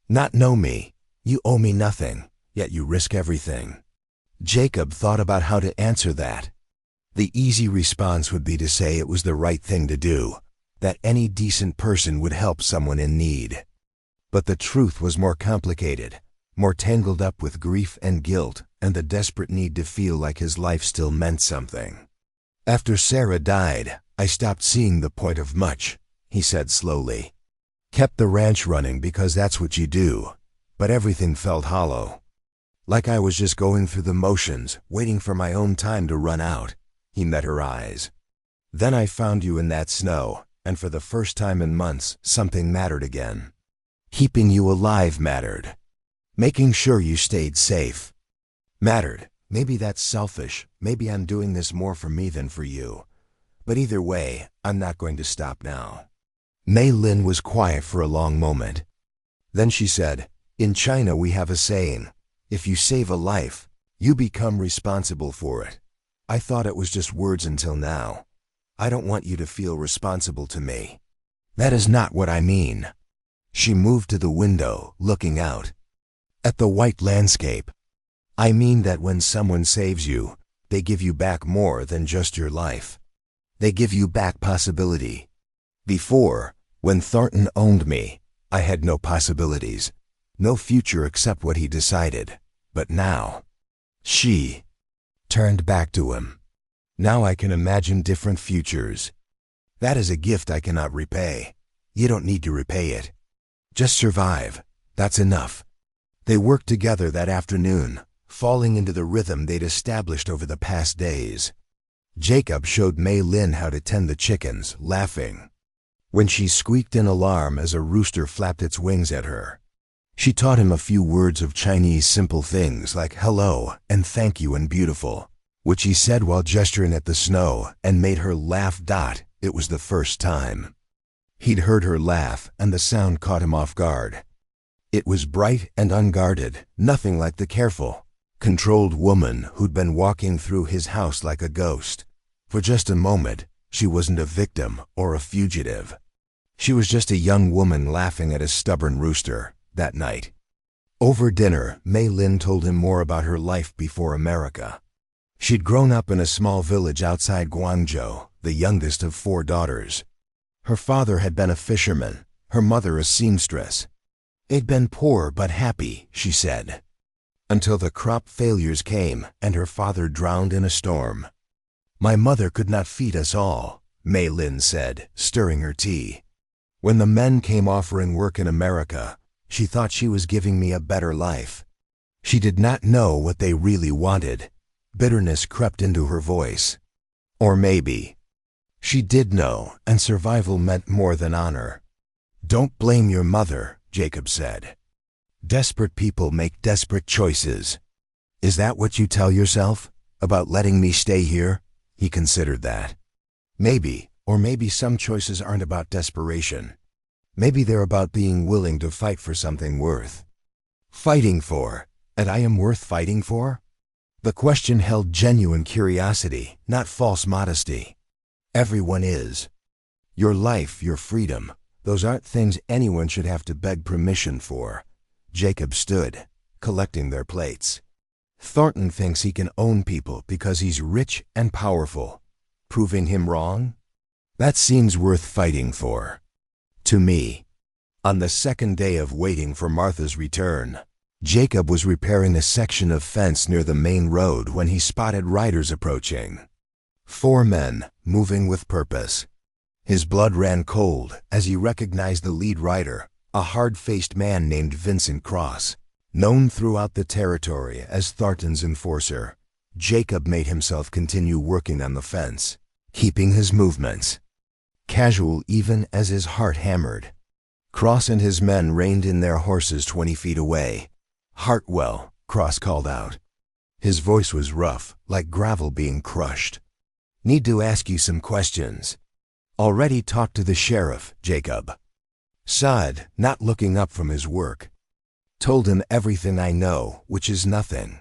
Speaker 1: Not know me. You owe me nothing, yet you risk everything. Jacob thought about how to answer that. The easy response would be to say it was the right thing to do, that any decent person would help someone in need. But the truth was more complicated, more tangled up with grief and guilt and the desperate need to feel like his life still meant something. After Sarah died, I stopped seeing the point of much, he said slowly. Kept the ranch running because that's what you do, but everything felt hollow. Like I was just going through the motions, waiting for my own time to run out. He met her eyes. Then I found you in that snow, and for the first time in months, something mattered again. Keeping you alive mattered. Making sure you stayed safe mattered. Maybe that's selfish. Maybe I'm doing this more for me than for you. But either way, I'm not going to stop now. Maylin was quiet for a long moment. Then she said, in China we have a saying, if you save a life, you become responsible for it. I thought it was just words until now. I don't want you to feel responsible to me. That is not what I mean. She moved to the window, looking out. At the white landscape. I mean that when someone saves you, they give you back more than just your life. They give you back possibility. Before, when Thornton owned me, I had no possibilities. No future except what he decided. But now, she turned back to him. Now I can imagine different futures. That is a gift I cannot repay. You don't need to repay it. Just survive. That's enough. They worked together that afternoon, falling into the rhythm they'd established over the past days. Jacob showed Maylin how to tend the chickens, laughing. When she squeaked in alarm as a rooster flapped its wings at her, she taught him a few words of Chinese simple things like hello and thank you and beautiful, which he said while gesturing at the snow and made her laugh. It was the first time. He'd heard her laugh and the sound caught him off guard. It was bright and unguarded, nothing like the careful, controlled woman who'd been walking through his house like a ghost. For just a moment, she wasn't a victim or a fugitive. She was just a young woman laughing at a stubborn rooster. That night, over dinner, Maylin told him more about her life before America. She'd grown up in a small village outside Guangzhou, the youngest of 4 daughters. Her father had been a fisherman, her mother a seamstress. "They'd been poor but happy," she said, until the crop failures came and her father drowned in a storm. "My mother could not feed us all," Maylin said, stirring her tea. "When the men came offering work in America, she thought she was giving me a better life. She did not know what they really wanted." Bitterness crept into her voice. Or maybe she did know, and survival meant more than honor. "Don't blame your mother," Jacob said. "Desperate people make desperate choices." "Is that what you tell yourself? About letting me stay here?" He considered that. Maybe, or maybe some choices aren't about desperation. Maybe they're about being willing to fight for something worth fighting for. And I am worth fighting for? The question held genuine curiosity, not false modesty. Everyone is. Your life, your freedom, those aren't things anyone should have to beg permission for. Jacob stood, collecting their plates. Thornton thinks he can own people because he's rich and powerful. Proving him wrong? That seems worth fighting for. To me. On the second day of waiting for Martha's return, Jacob was repairing a section of fence near the main road when he spotted riders approaching. 4 men, moving with purpose. His blood ran cold as he recognized the lead rider, a hard-faced man named Vincent Cross. Known throughout the territory as Thornton's enforcer, Jacob made himself continue working on the fence, keeping his movements casual even as his heart hammered. Cross and his men reined in their horses 20 feet away. "Hartwell," Cross called out. His voice was rough, like gravel being crushed. "Need to ask you some questions." "Already talked to the sheriff, Jacob." Sighed, not looking up from his work. "Told him everything I know, which is nothing.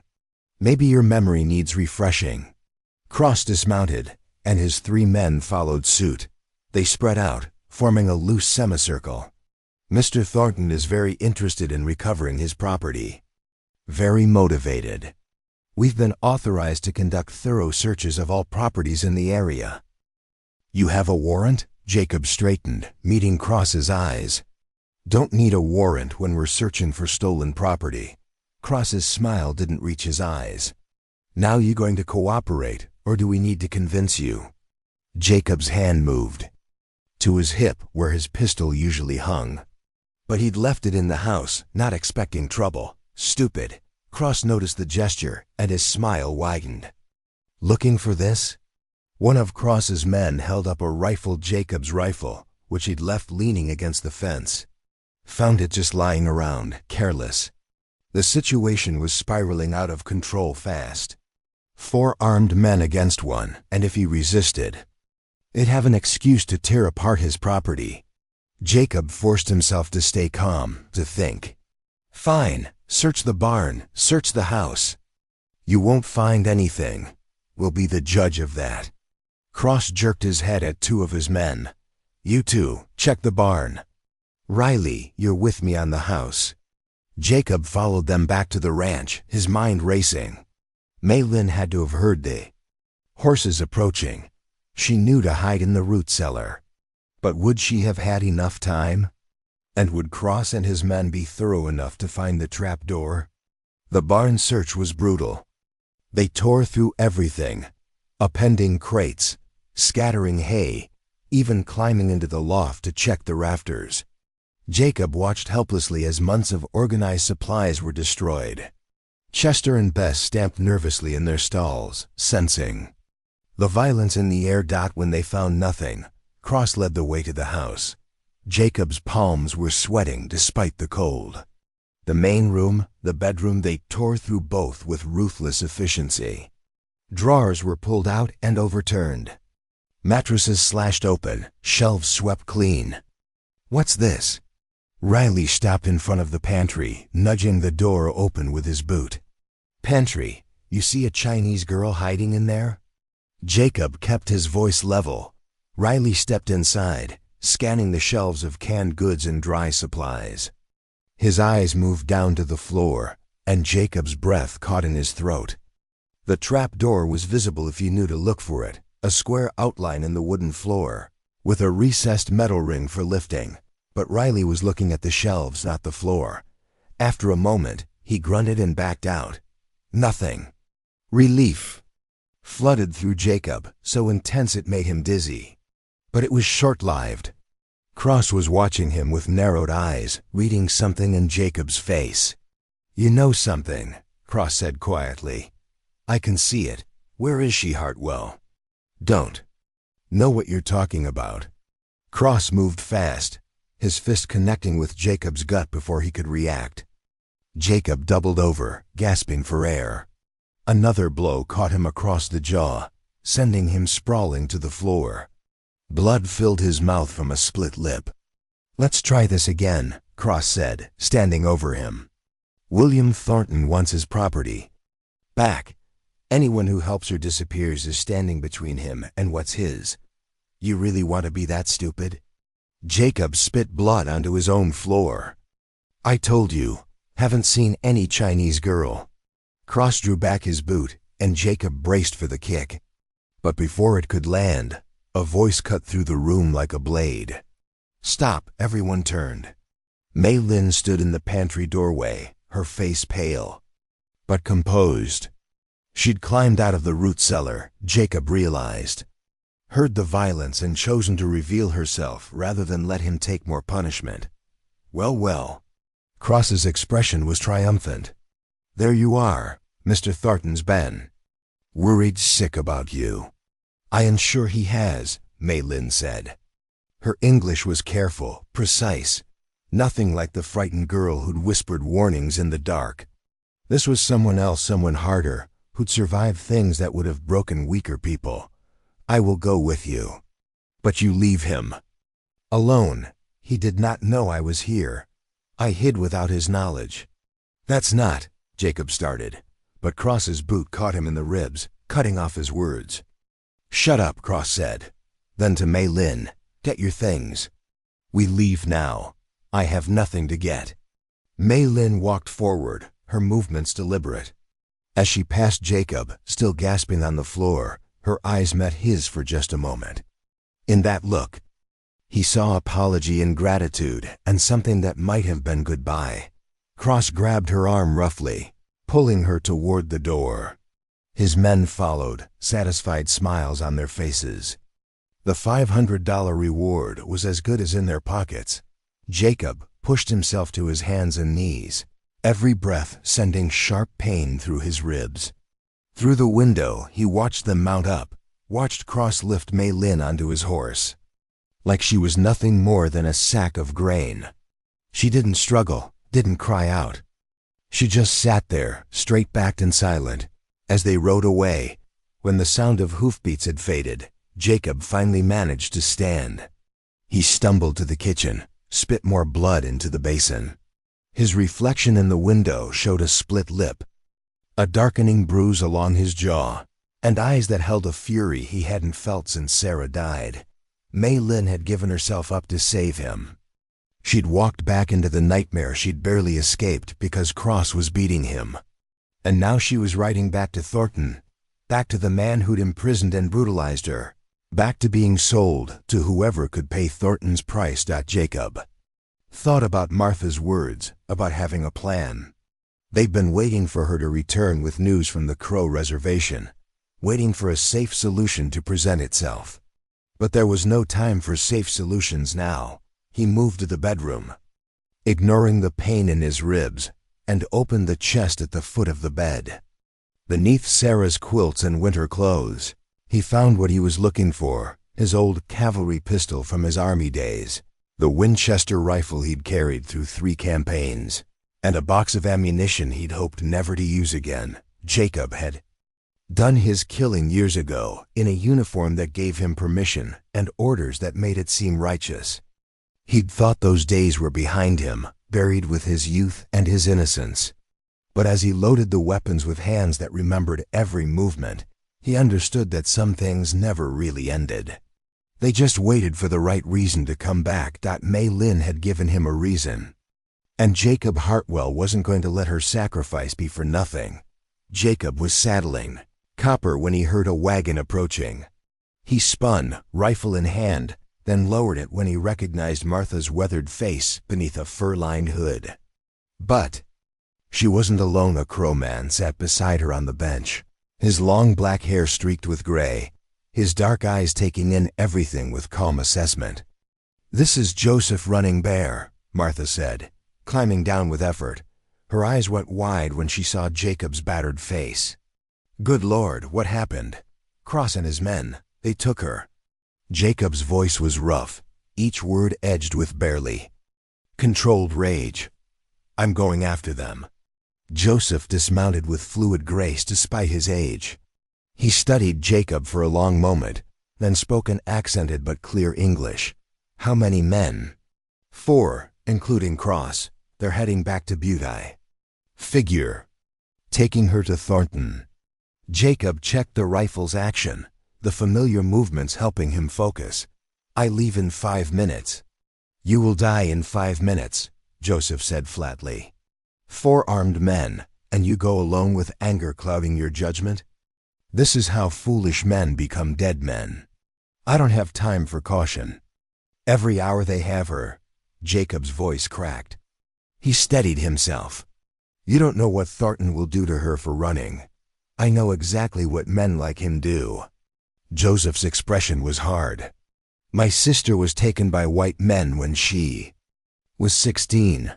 Speaker 1: Maybe your memory needs refreshing." Cross dismounted, and his 3 men followed suit. They spread out, forming a loose semicircle. "Mr. Thornton is very interested in recovering his property. Very motivated. We've been authorized to conduct thorough searches of all properties in the area." "You have a warrant?" Jacob straightened, meeting Cross's eyes. "Don't need a warrant when we're searching for stolen property." Cross's smile didn't reach his eyes. "Now you going to cooperate, or do we need to convince you?" Jacob's hand moved to his hip where his pistol usually hung. But he'd left it in the house, not expecting trouble. Stupid. Cross noticed the gesture, and his smile widened. "Looking for this?" One of Cross's men held up a rifle, Jacob's rifle, which he'd left leaning against the fence. "Found it just lying around, careless." The situation was spiraling out of control fast. 4 armed men against one, and if he resisted, they'd have an excuse to tear apart his property. Jacob forced himself to stay calm, to think. "Fine, search the barn, search the house. You won't find anything. We'll be the judge of that." Cross jerked his head at 2 of his men. "You 2, check the barn. Riley, you're with me on the house." Jacob followed them back to the ranch, his mind racing. Maylin had to have heard the horses approaching. She knew to hide in the root cellar. But would she have had enough time? And would Cross and his men be thorough enough to find the trap door? The barn search was brutal. They tore through everything, appending crates, scattering hay, even climbing into the loft to check the rafters. Jacob watched helplessly as months of organized supplies were destroyed. Chester and Bess stamped nervously in their stalls, sensing the violence in the air. When they found nothing, Cross led the way to the house. Jacob's palms were sweating despite the cold. The main room, the bedroom, they tore through both with ruthless efficiency. Drawers were pulled out and overturned. Mattresses slashed open, shelves swept clean. "What's this?" Riley stopped in front of the pantry, nudging the door open with his boot. "Pantry, you see a Chinese girl hiding in there?" Jacob kept his voice level. Riley stepped inside, scanning the shelves of canned goods and dry supplies. His eyes moved down to the floor, and Jacob's breath caught in his throat. The trap door was visible if you knew to look for it, a square outline in the wooden floor, with a recessed metal ring for lifting. But Riley was looking at the shelves, not the floor. After a moment, he grunted and backed out. Nothing. Relief flooded through Jacob, so intense it made him dizzy. But it was short-lived. Cross was watching him with narrowed eyes, reading something in Jacob's face. "You know something," Cross said quietly. "I can see it. Where is she, Hartwell?" "Don't know what you're talking about." Cross moved fast, his fist connecting with Jacob's gut before he could react. Jacob doubled over, gasping for air. Another blow caught him across the jaw, sending him sprawling to the floor. Blood filled his mouth from a split lip. "Let's try this again," Cross said, standing over him. "William Thornton wants his property back. Anyone who helps or disappears is standing between him and what's his. You really want to be that stupid?" Jacob spit blood onto his own floor. "I told you, haven't seen any Chinese girl." Cross drew back his boot, and Jacob braced for the kick. But before it could land, a voice cut through the room like a blade. "Stop!" Everyone turned. Maylin stood in the pantry doorway, her face pale, but composed. She'd climbed out of the root cellar, Jacob realized. Heard the violence and chosen to reveal herself rather than let him take more punishment. "Well, well." Cross's expression was triumphant. "There you are. Mr. Thornton's been worried sick about you." "I am sure he has," Maylin said. Her English was careful, precise, nothing like the frightened girl who'd whispered warnings in the dark. This was someone else, someone harder, who'd survived things that would have broken weaker people. "I will go with you. But you leave him alone. He did not know I was here. I hid without his knowledge." "That's not," Jacob started, but Cross's boot caught him in the ribs, cutting off his words. "Shut up," Cross said. Then to Maylin, "Get your things. We leave now. I have nothing to get." Maylin walked forward, her movements deliberate. As she passed Jacob, still gasping on the floor, her eyes met his for just a moment. In that look, he saw apology and gratitude and something that might have been goodbye. Cross grabbed her arm roughly, pulling her toward the door. His men followed, satisfied smiles on their faces. The $500 reward was as good as in their pockets. Jacob pushed himself to his hands and knees, every breath sending sharp pain through his ribs. Through the window, he watched them mount up, watched Cross lift Maylin onto his horse, like she was nothing more than a sack of grain. She didn't struggle, didn't cry out. She just sat there, straight-backed and silent. As they rode away, when the sound of hoofbeats had faded, Jacob finally managed to stand. He stumbled to the kitchen, spit more blood into the basin. His reflection in the window showed a split lip, a darkening bruise along his jaw, and eyes that held a fury he hadn't felt since Sarah died. Maylin had given herself up to save him. She'd walked back into the nightmare she'd barely escaped because Cross was beating him. And now she was riding back to Thornton, back to the man who'd imprisoned and brutalized her, back to being sold to whoever could pay Thornton's price. Jacob thought about Martha's words, about having a plan. They'd been waiting for her to return with news from the Crow Reservation, waiting for a safe solution to present itself. But there was no time for safe solutions now. He moved to the bedroom, ignoring the pain in his ribs, and opened the chest at the foot of the bed. Beneath Sarah's quilts and winter clothes, he found what he was looking for, his old cavalry pistol from his army days, the Winchester rifle he'd carried through 3 campaigns, and a box of ammunition he'd hoped never to use again. Jacob had done his killing years ago in a uniform that gave him permission and orders that made it seem righteous. He'd thought those days were behind him, buried with his youth and his innocence. But as he loaded the weapons with hands that remembered every movement, he understood that some things never really ended. They just waited for the right reason to come back. Maylin had given him a reason. And Jacob Hartwell wasn't going to let her sacrifice be for nothing. Jacob was saddling copper when he heard a wagon approaching. He spun, rifle in hand, then lowered it when he recognized Martha's weathered face beneath a fur-lined hood. But she wasn't alone. A crow man sat beside her on the bench, his long black hair streaked with gray, his dark eyes taking in everything with calm assessment. "This is Joseph Running Bear," Martha said, climbing down with effort. Her eyes went wide when she saw Jacob's battered face. "Good Lord, what happened?" "Cross and his men, they took her." Jacob's voice was rough, each word edged with barely controlled rage. "I'm going after them." Joseph dismounted with fluid grace despite his age. He studied Jacob for a long moment, then spoke in accented but clear English. "How many men?" "4, including Cross. They're heading back to Butte." "Figure." "Taking her to Thornton." Jacob checked the rifle's action, the familiar movements helping him focus. "I leave in 5 minutes." "You will die in 5 minutes," Joseph said flatly. 4 armed men, and you go alone with anger clouding your judgment? This is how foolish men become dead men. I don't have time for caution. Every hour they have her." Jacob's voice cracked. He steadied himself. "You don't know what Thornton will do to her for running. I know exactly what men like him do." Joseph's expression was hard. "My sister was taken by white men when she was 16.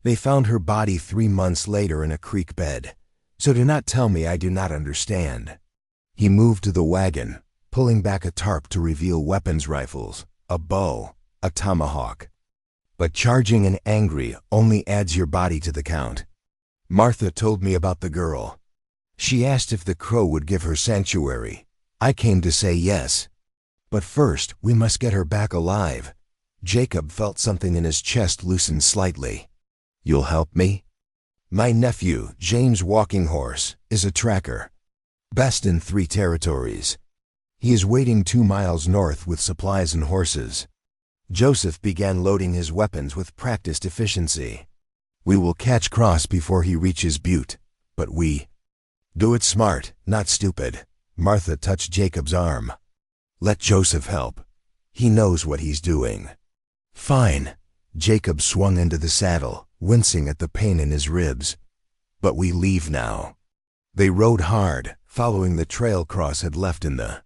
Speaker 1: They found her body 3 months later in a creek bed. So do not tell me I do not understand." He moved to the wagon, pulling back a tarp to reveal weapons: rifles, a bow, a tomahawk. "But charging and angry only adds your body to the count. Martha told me about the girl. She asked if the crow would give her sanctuary. I came to say yes. But first, we must get her back alive." Jacob felt something in his chest loosen slightly. "You'll help me?" "My nephew, James Walking Horse, is a tracker. Best in 3 territories. He is waiting 2 miles north with supplies and horses." Joseph began loading his weapons with practiced efficiency. "We will catch Cross before he reaches Butte, but we do it smart, not stupid." Martha touched Jacob's arm. "Let Joseph help. He knows what he's doing." "Fine." Jacob swung into the saddle, wincing at the pain in his ribs. "But we leave now." They rode hard, following the trail Cross had left in the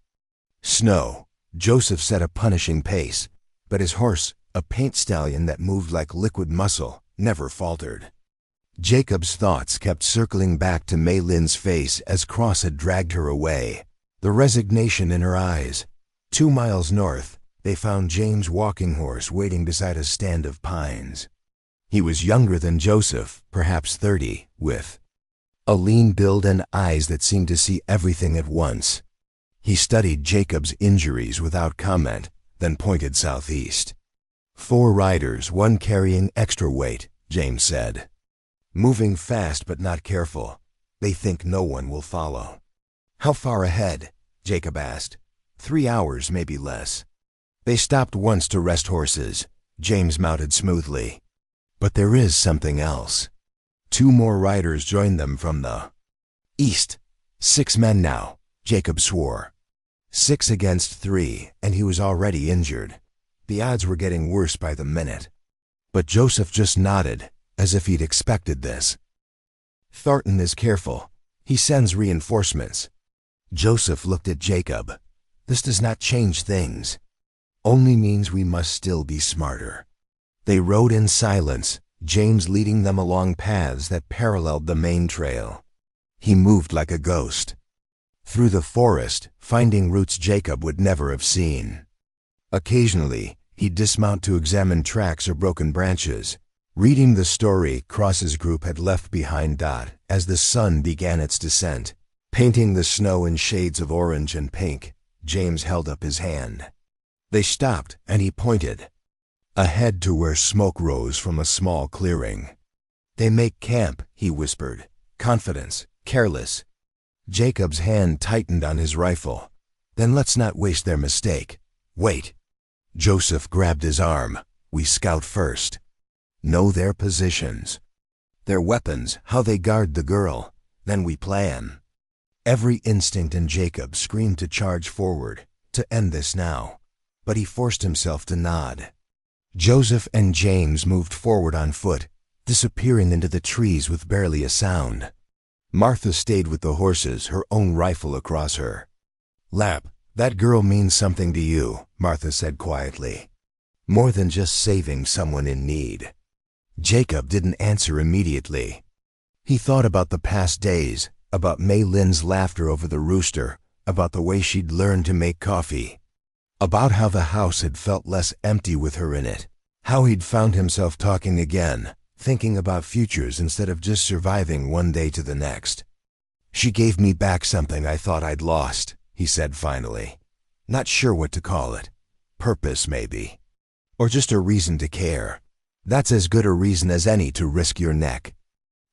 Speaker 1: snow. Joseph set a punishing pace, but his horse, a paint stallion that moved like liquid muscle, never faltered. Jacob's thoughts kept circling back to Maylin's face as Cross had dragged her away, the resignation in her eyes. 2 miles north, they found James Walking Horse waiting beside a stand of pines. He was younger than Joseph, perhaps 30, with a lean build and eyes that seemed to see everything at once. He studied Jacob's injuries without comment, then pointed southeast. 4 riders, 1 carrying extra weight, James said. "Moving fast but not careful. They think no one will follow." "How far ahead?" Jacob asked. 3 hours, maybe less. They stopped once to rest horses. James mounted smoothly. "But there is something else." 2 more riders joined them from the east. 6 men now, Jacob swore. 6 against 3, and he was already injured. The odds were getting worse by the minute. But Joseph just nodded, as if he'd expected this. "Thornton is careful. He sends reinforcements." Joseph looked at Jacob. "This does not change things. Only means we must still be smarter." They rode in silence, James leading them along paths that paralleled the main trail. He moved like a ghost through the forest, finding routes Jacob would never have seen. Occasionally, he'd dismount to examine tracks or broken branches, reading the story Cross's group had left behind. As the sun began its descent, painting the snow in shades of orange and pink, James held up his hand. They stopped, and he pointed ahead to where smoke rose from a small clearing. "They make camp," he whispered, confidence, careless. Jacob's hand tightened on his rifle. "Then let's not waste their mistake." "Wait." Joseph grabbed his arm. "We scout first. Know their positions, their weapons, how they guard the girl. Then we plan." Every instinct in Jacob screamed to charge forward, to end this now. but he forced himself to nod. Joseph and James moved forward on foot, disappearing into the trees with barely a sound. Martha stayed with the horses, her own rifle across her. "Lap, that girl means something to you," Martha said quietly. "More than just saving someone in need." Jacob didn't answer immediately. He thought about the past days, about Maylin's laughter over the rooster, about the way she'd learned to make coffee, about how the house had felt less empty with her in it, how he'd found himself talking again, thinking about futures instead of just surviving one day to the next. "She gave me back something I thought I'd lost," he said finally. "Not sure what to call it. Purpose, maybe. Or just a reason to care. That's as good a reason as any to risk your neck."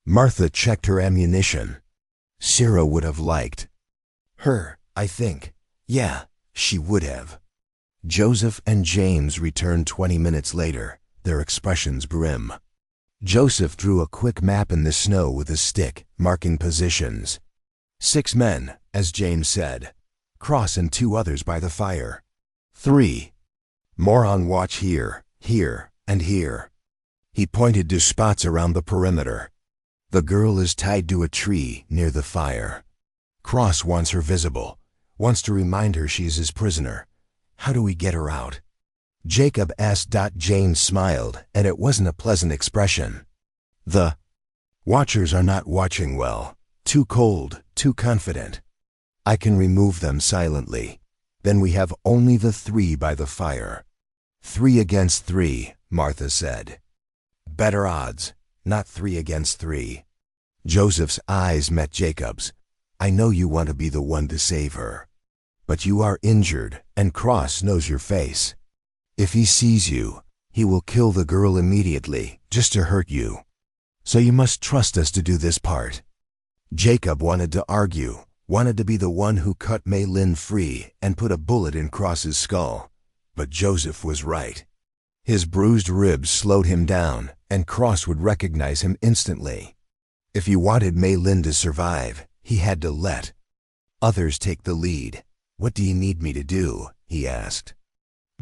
Speaker 1: Martha checked her ammunition. Sarah would have liked her, I think. Yeah, she would have. Joseph and James returned 20 minutes later, their expressions grim. Joseph drew a quick map in the snow with a stick, marking positions. 6 men, as James said. Cross and 2 others by the fire. 3 more on watch here, here, and here. He pointed to spots around the perimeter. "The girl is tied to a tree near the fire. Cross wants her visible, wants to remind her she is his prisoner. How do we get her out?" Jacob asked. James smiled, and it wasn't a pleasant expression. "The watchers are not watching well. Too cold, too confident. I can remove them silently. Then we have only the 3 by the fire." 3 against 3, Martha said. "Better odds, not 3 against 3. Joseph's eyes met Jacob's. "I know you want to be the one to save her. But you are injured, and Cross knows your face. If he sees you, he will kill the girl immediately, just to hurt you. So you must trust us to do this part." Jacob wanted to argue, wanted to be the one who cut Maylin free and put a bullet in Cross's skull. But Joseph was right. His bruised ribs slowed him down, and Cross would recognize him instantly. If he wanted Maylin to survive, he had to let others take the lead. "What do you need me to do?" he asked.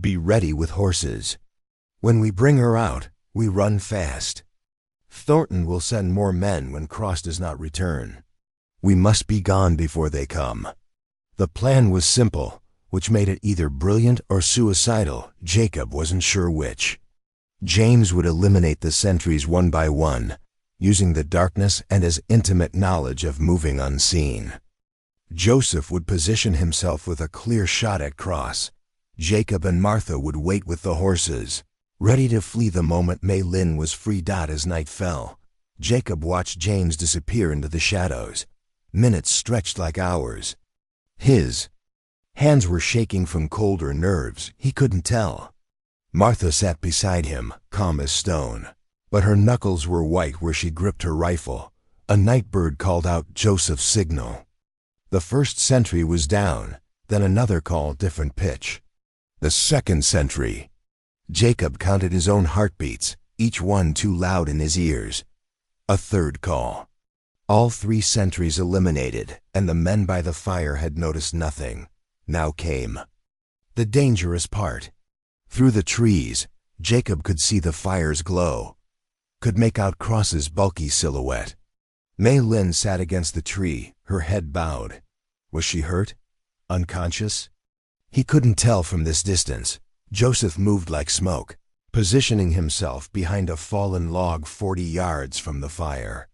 Speaker 1: "Be ready with horses. When we bring her out, we run fast. Thornton will send more men when Cross does not return. We must be gone before they come." The plan was simple, which made it either brilliant or suicidal. Jacob wasn't sure which. James would eliminate the sentries one by one, using the darkness and his intimate knowledge of moving unseen. Joseph would position himself with a clear shot at Cross. Jacob and Martha would wait with the horses, ready to flee the moment Maylin was free. As night fell, Jacob watched James disappear into the shadows. Minutes stretched like hours. His hands were shaking from cold or nerves, he couldn't tell. Martha sat beside him, calm as stone, but her knuckles were white where she gripped her rifle. A night bird called out Joseph's signal. The first sentry was down, then another call, different pitch. The second sentry. Jacob counted his own heartbeats, each one too loud in his ears. A third call. All 3 sentries eliminated, and the men by the fire had noticed nothing. Now came the dangerous part. Through the trees, Jacob could see the fire's glow, could make out Cross's bulky silhouette. Maylin sat against the tree, her head bowed. Was she hurt? Unconscious? He couldn't tell from this distance. Joseph moved like smoke, positioning himself behind a fallen log 40 yards from the fire.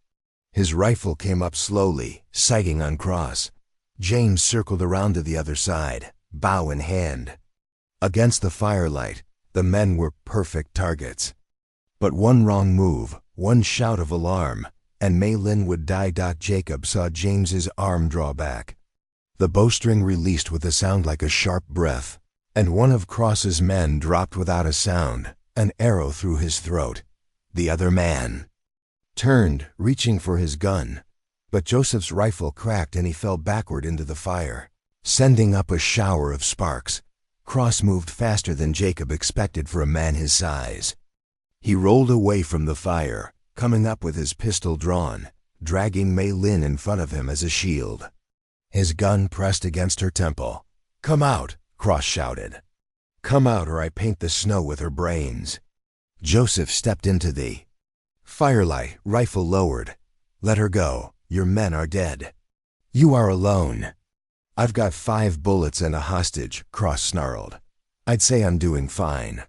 Speaker 1: His rifle came up slowly, sighting on Cross. James circled around to the other side, bow in hand. Against the firelight, the men were perfect targets. But one wrong move, one shout of alarm, and Maylin would die. Jacob saw James's arm draw back. The bowstring released with a sound like a sharp breath, and one of Cross's men dropped without a sound, an arrow through his throat. The other man turned, reaching for his gun, but Joseph's rifle cracked and he fell backward into the fire, sending up a shower of sparks. Cross moved faster than Jacob expected for a man his size. He rolled away from the fire, coming up with his pistol drawn, dragging Maylin in front of him as a shield. His gun pressed against her temple. "Come out!" Cross shouted. Come out or I paint the snow with her brains. Joseph stepped into the firelight, rifle lowered. Let her go. Your men are dead. You are alone. I've got 5 bullets and a hostage, Cross snarled. I'd say I'm doing fine.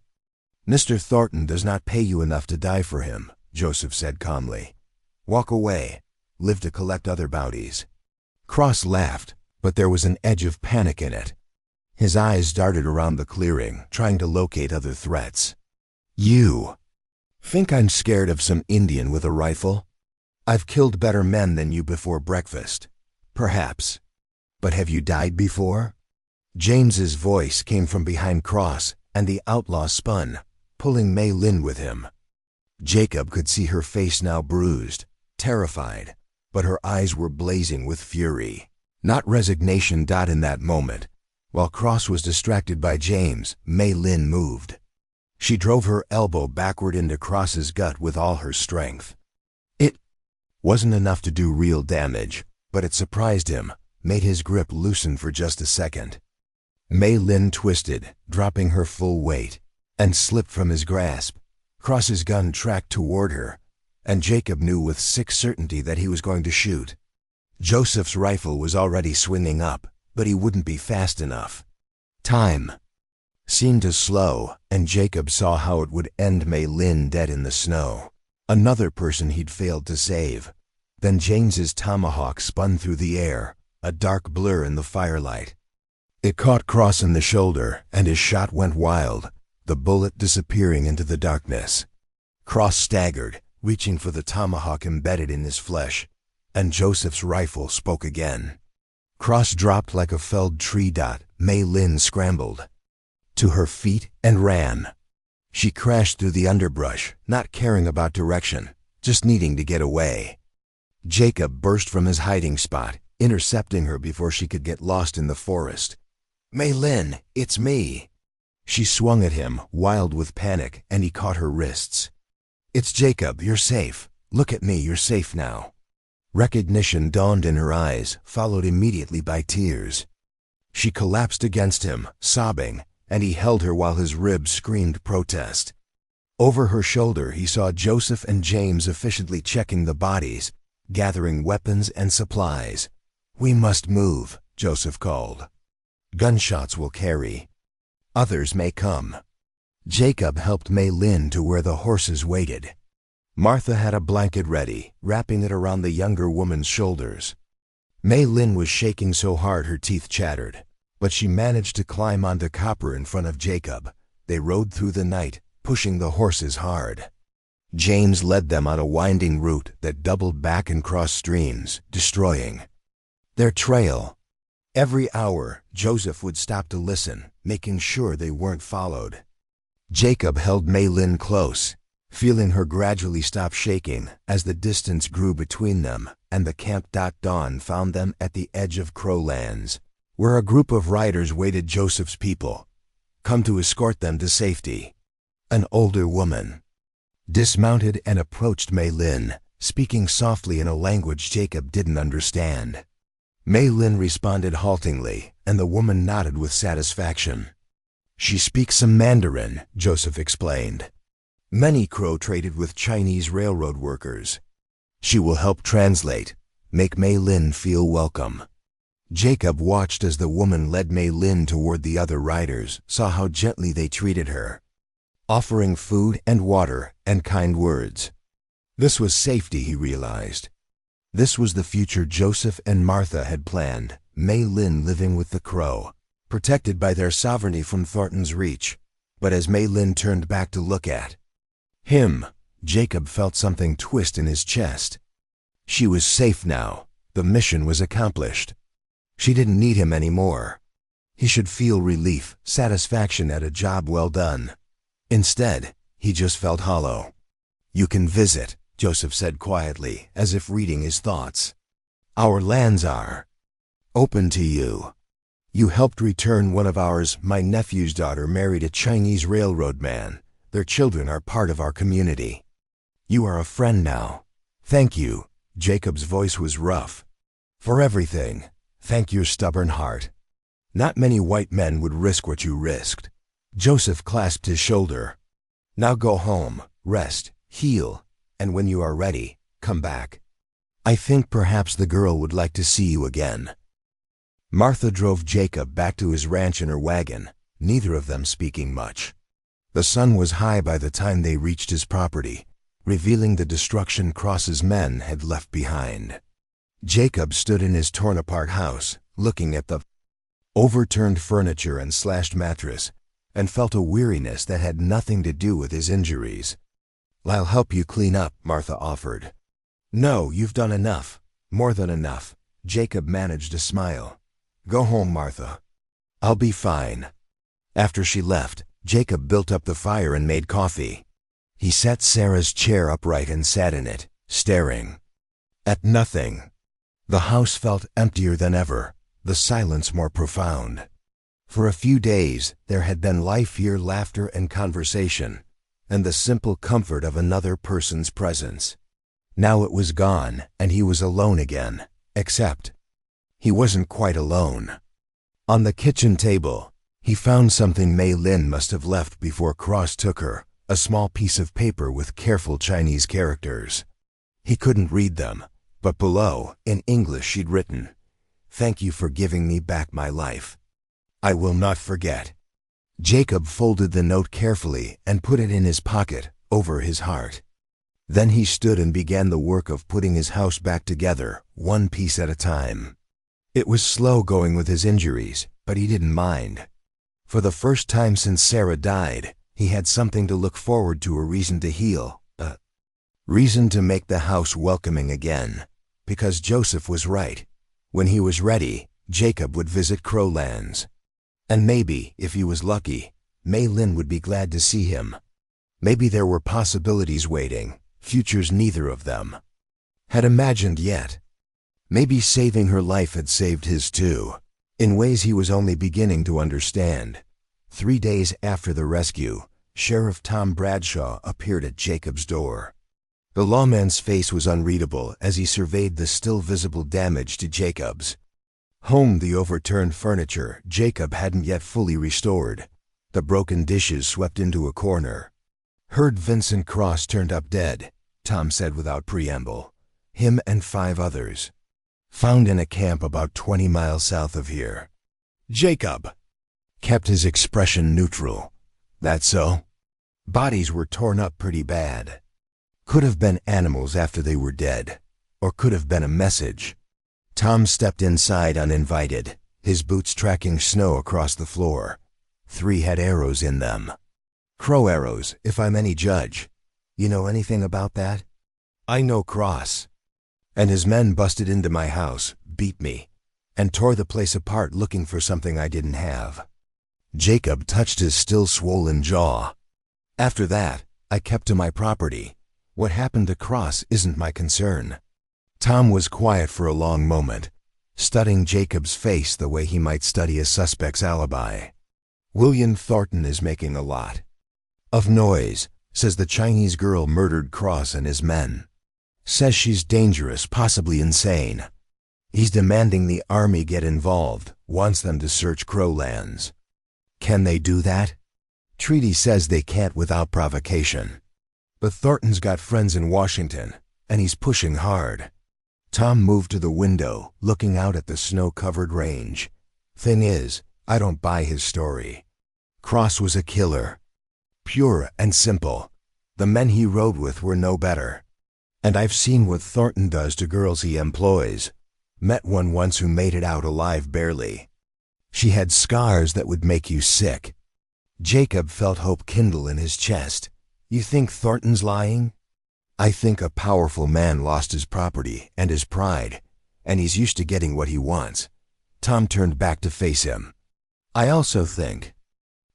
Speaker 1: Mr. Thornton does not pay you enough to die for him, Joseph said calmly. Walk away. Live to collect other bounties. Cross laughed, but there was an edge of panic in it. His eyes darted around the clearing, trying to locate other threats. You think I'm scared of some Indian with a rifle? I've killed better men than you before breakfast. Perhaps. But have you died before? James's voice came from behind Cross, and the outlaw spun, pulling Maylin with him. Jacob could see her face now bruised, terrified, but her eyes were blazing with fury, not resignation. In that moment, while Cross was distracted by James, Maylin moved. She drove her elbow backward into Cross's gut with all her strength. It wasn't enough to do real damage, but it surprised him, made his grip loosen for just a second. Maylin twisted, dropping her full weight, and slipped from his grasp. Cross's gun tracked toward her, and Jacob knew with sick certainty that he was going to shoot. Joseph's rifle was already swinging up, but he wouldn't be fast enough. Time seemed to slow, and Jacob saw how it would end Maylin dead in the snow. Another person he'd failed to save. Then James's tomahawk spun through the air, a dark blur in the firelight. It caught Cross in the shoulder, and his shot went wild, the bullet disappearing into the darkness. Cross staggered, reaching for the tomahawk embedded in his flesh, and Joseph's rifle spoke again. Cross dropped like a felled tree. Maylin scrambled to her feet and ran. She crashed through the underbrush, not caring about direction, just needing to get away. Jacob burst from his hiding spot, intercepting her before she could get lost in the forest. Maylin, it's me. She swung at him, wild with panic, and he caught her wrists. It's Jacob, you're safe. Look at me, you're safe now. Recognition dawned in her eyes, followed immediately by tears. She collapsed against him, sobbing, and he held her while his ribs screamed protest. Over her shoulder he saw Joseph and James efficiently checking the bodies, gathering weapons and supplies. We must move, Joseph called. Gunshots will carry. Others may come. Jacob helped Maylin to where the horses waited. Martha had a blanket ready, wrapping it around the younger woman's shoulders. Maylin was shaking so hard her teeth chattered, but she managed to climb onto Copper in front of Jacob. They rode through the night, pushing the horses hard. James led them on a winding route that doubled back and crossed streams, destroying their trail. Every hour, Joseph would stop to listen, making sure they weren't followed. Jacob held Maylin close, feeling her gradually stop shaking as the distance grew between them, and the camp. Dawn found them at the edge of Crowlands, where a group of riders waited. Joseph's people, come to escort them to safety. An older woman dismounted and approached Maylin, speaking softly in a language Jacob didn't understand. Maylin responded haltingly, and the woman nodded with satisfaction. She speaks some Mandarin, Joseph explained. Many Crow traded with Chinese railroad workers. She will help translate, make Maylin feel welcome. Jacob watched as the woman led Maylin toward the other riders, saw how gently they treated her, offering food and water and kind words. This was safety, he realized. This was the future Joseph and Martha had planned, Maylin living with the Crow, protected by their sovereignty from Thornton's reach. But as Maylin turned back to look at him, Jacob felt something twist in his chest. She was safe now. The mission was accomplished. She didn't need him anymore. He should feel relief, satisfaction at a job well done. Instead, he just felt hollow. You can visit, Joseph said quietly, as if reading his thoughts. Our lands are open to you. You helped return one of ours. My nephew's daughter married a Chinese railroad man. Their children are part of our community. You are a friend now. Thank you. Jacob's voice was rough. For everything. Thank your stubborn heart. Not many white men would risk what you risked. Joseph clasped his shoulder. Now go home, rest, heal, and when you are ready, come back. I think perhaps the girl would like to see you again. Martha drove Jacob back to his ranch in her wagon, neither of them speaking much. The sun was high by the time they reached his property, revealing the destruction Cross's men had left behind. Jacob stood in his torn-apart house, looking at the overturned furniture and slashed mattress, and felt a weariness that had nothing to do with his injuries. I'll help you clean up, Martha offered. No, you've done enough. More than enough. Jacob managed a smile. Go home, Martha. I'll be fine. After she left, Jacob built up the fire and made coffee. He set Sarah's chair upright and sat in it, staring at nothing. The house felt emptier than ever, the silence more profound. For a few days, there had been life here, laughter and conversation, and the simple comfort of another person's presence. Now it was gone, and he was alone again, except he wasn't quite alone. On the kitchen table, he found something Maylin must have left before Cross took her, a small piece of paper with careful Chinese characters. He couldn't read them, but below, in English, she'd written, "Thank you for giving me back my life. I will not forget." Jacob folded the note carefully and put it in his pocket, over his heart. Then he stood and began the work of putting his house back together, one piece at a time. It was slow going with his injuries, but he didn't mind. For the first time since Sarah died, he had something to look forward to, a reason to heal, a reason to make the house welcoming again. Because Joseph was right. When he was ready, Jacob would visit Crowlands. And maybe, if he was lucky, Maylin would be glad to see him. Maybe there were possibilities waiting, futures neither of them had imagined yet. Maybe saving her life had saved his too, in ways he was only beginning to understand. 3 days after the rescue, Sheriff Tom Bradshaw appeared at Jacob's door. The lawman's face was unreadable as he surveyed the still visible damage to Jacob's home. The overturned furniture Jacob hadn't yet fully restored. The broken dishes swept into a corner. Heard Vincent Cross turned up dead, Tom said without preamble. Him and 5 others. Found in a camp about 20 miles south of here. Jacob kept his expression neutral. That so? Bodies were torn up pretty bad. Could have been animals after they were dead, or could have been a message. Tom stepped inside uninvited, his boots tracking snow across the floor. 3 had arrows in them. Crow arrows, if I'm any judge. You know anything about that? I know Cross. And his men busted into my house, beat me, and tore the place apart looking for something I didn't have. Jacob touched his still swollen jaw. After that, I kept to my property. What happened to Cross isn't my concern. Tom was quiet for a long moment, studying Jacob's face the way he might study a suspect's alibi. William Thornton is making a lot of noise, says the Chinese girl murdered Cross and his men. Says she's dangerous, possibly insane. He's demanding the army get involved, wants them to search Crowlands. Can they do that? Treaty says they can't without provocation. But Thornton's got friends in Washington, and he's pushing hard. Tom moved to the window, looking out at the snow-covered range. Thing is, I don't buy his story. Cross was a killer. Pure and simple. The men he rode with were no better. And I've seen what Thornton does to girls he employs. Met one once who made it out alive barely. She had scars that would make you sick. Jacob felt hope kindle in his chest. You think Thornton's lying? I think a powerful man lost his property and his pride, and he's used to getting what he wants. Tom turned back to face him. I also think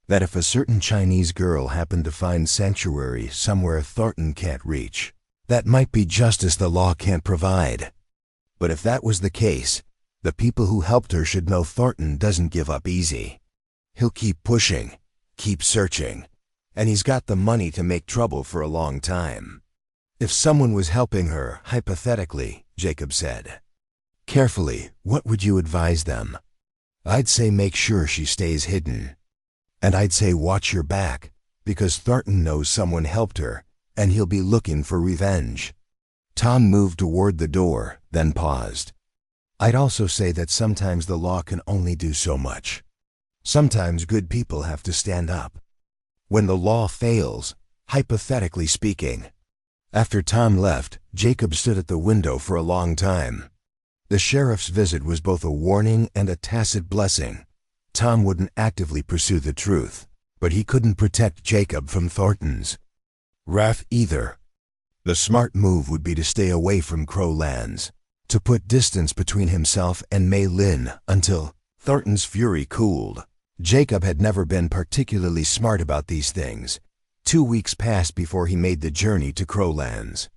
Speaker 1: that if a certain Chinese girl happened to find sanctuary somewhere Thornton can't reach, that might be justice the law can't provide. But if that was the case, the people who helped her should know Thornton doesn't give up easy. He'll keep pushing, keep searching, and he's got the money to make trouble for a long time. If someone was helping her, hypothetically, Jacob said, carefully, what would you advise them? I'd say make sure she stays hidden. And I'd say watch your back, because Thornton knows someone helped her, and he'll be looking for revenge. Tom moved toward the door, then paused. I'd also say that sometimes the law can only do so much. Sometimes good people have to stand up. When the law fails, hypothetically speaking. After Tom left, Jacob stood at the window for a long time. The sheriff's visit was both a warning and a tacit blessing. Tom wouldn't actively pursue the truth, but he couldn't protect Jacob from Thornton's wrath either. The smart move would be to stay away from Crowlands, to put distance between himself and Maylin until Thornton's fury cooled. Jacob had never been particularly smart about these things. 2 weeks passed before he made the journey to Crowlands.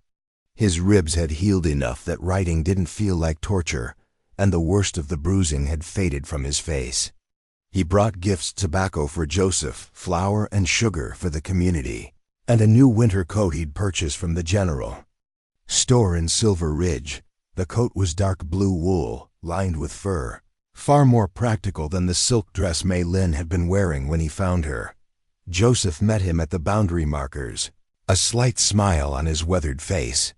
Speaker 1: His ribs had healed enough that writing didn't feel like torture, and the worst of the bruising had faded from his face. He brought gifts: tobacco for Joseph, flour and sugar for the community, and a new winter coat he'd purchased from the general store in Silver Ridge. The coat was dark blue wool, lined with fur, far more practical than the silk dress Maylin had been wearing when he found her. Joseph met him at the boundary markers, a slight smile on his weathered face.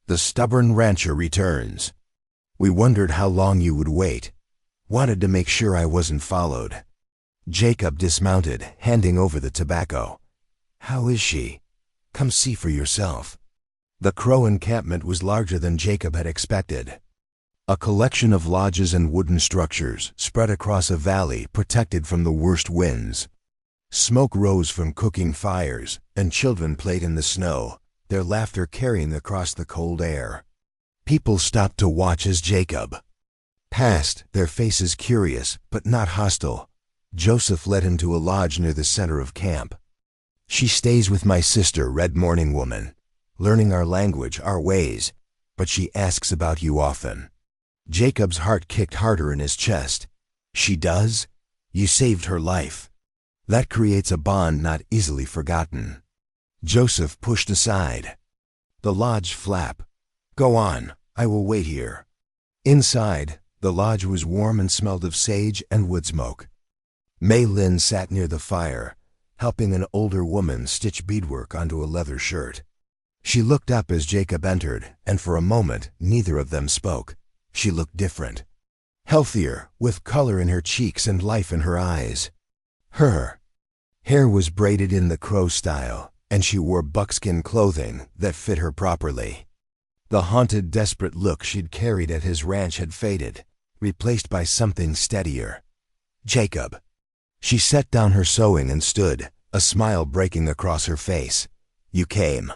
Speaker 1: The stubborn rancher returns. We wondered how long you would wait. Wanted to make sure I wasn't followed. Jacob dismounted, handing over the tobacco. How is she? Come see for yourself. The Crow encampment was larger than Jacob had expected. A collection of lodges and wooden structures spread across a valley protected from the worst winds. Smoke rose from cooking fires, and children played in the snow, their laughter carrying across the cold air. People stopped to watch as Jacob passed, their faces curious but not hostile. Joseph led him to a lodge near the center of camp. She stays with my sister, Red Morning Woman, learning our language, our ways, but she asks about you often. Jacob's heart kicked harder in his chest. She does? You saved her life. That creates a bond not easily forgotten. Joseph pushed aside the lodge flap. Go on, I will wait here. Inside, the lodge was warm and smelled of sage and wood smoke. Maylin sat near the fire, helping an older woman stitch beadwork onto a leather shirt. She looked up as Jacob entered, and for a moment neither of them spoke. She looked different. Healthier, with color in her cheeks and life in her eyes. Her hair was braided in the Crow style, and she wore buckskin clothing that fit her properly. The haunted, desperate look she'd carried at his ranch had faded, replaced by something steadier. Jacob. She set down her sewing and stood, a smile breaking across her face. You came.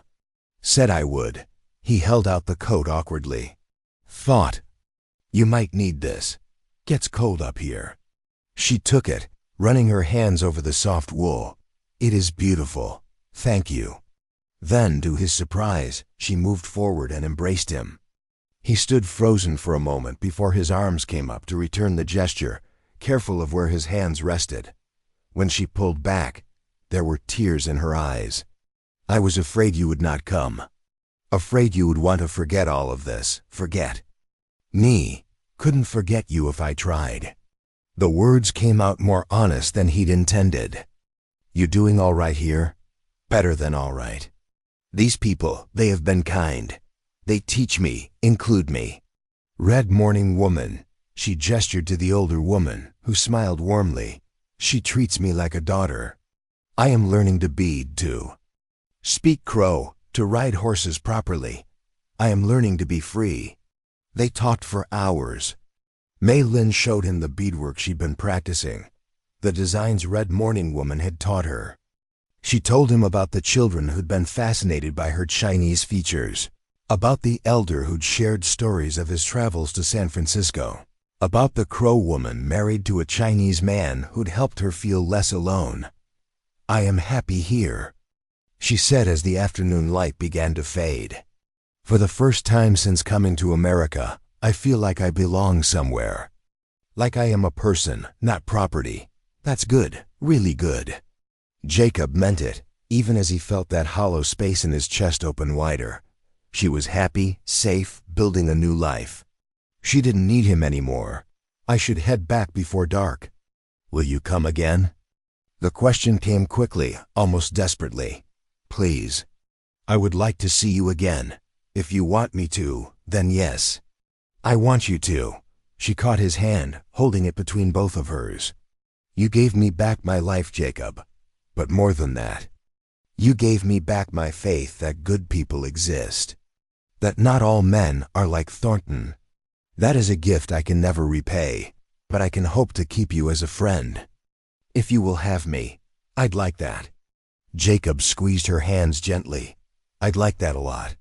Speaker 1: Said I would. He held out the coat awkwardly. Thought. You might need this. Gets cold up here. She took it, running her hands over the soft wool. It is beautiful. Thank you. Then, to his surprise, she moved forward and embraced him. He stood frozen for a moment before his arms came up to return the gesture, careful of where his hands rested. When she pulled back, there were tears in her eyes. I was afraid you would not come. Afraid you would want to forget all of this. Forget me. Couldn't forget you if I tried. The words came out more honest than he'd intended. You doing all right here? Better than all right. These people, they have been kind. They teach me, include me. Red Morning Woman. She gestured to the older woman, who smiled warmly. She treats me like a daughter. I am learning to bead, too. Speak Crow, to ride horses properly. I am learning to be free. They talked for hours. Maylin showed him the beadwork she'd been practicing, the designs Red Morning Woman had taught her. She told him about the children who'd been fascinated by her Chinese features, about the elder who'd shared stories of his travels to San Francisco, about the Crow woman married to a Chinese man who'd helped her feel less alone. I am happy here, she said as the afternoon light began to fade. For the first time since coming to America, I feel like I belong somewhere. Like I am a person, not property. That's good, really good. Jacob meant it, even as he felt that hollow space in his chest open wider. She was happy, safe, building a new life. She didn't need him anymore. I should head back before dark. Will you come again? The question came quickly, almost desperately. Please. I would like to see you again. If you want me to, then yes. I want you to. She caught his hand, holding it between both of hers. You gave me back my life, Jacob. But more than that. You gave me back my faith that good people exist. That not all men are like Thornton. That is a gift I can never repay, but I can hope to keep you as a friend. If you will have me, I'd like that. Jacob squeezed her hands gently. I'd like that a lot.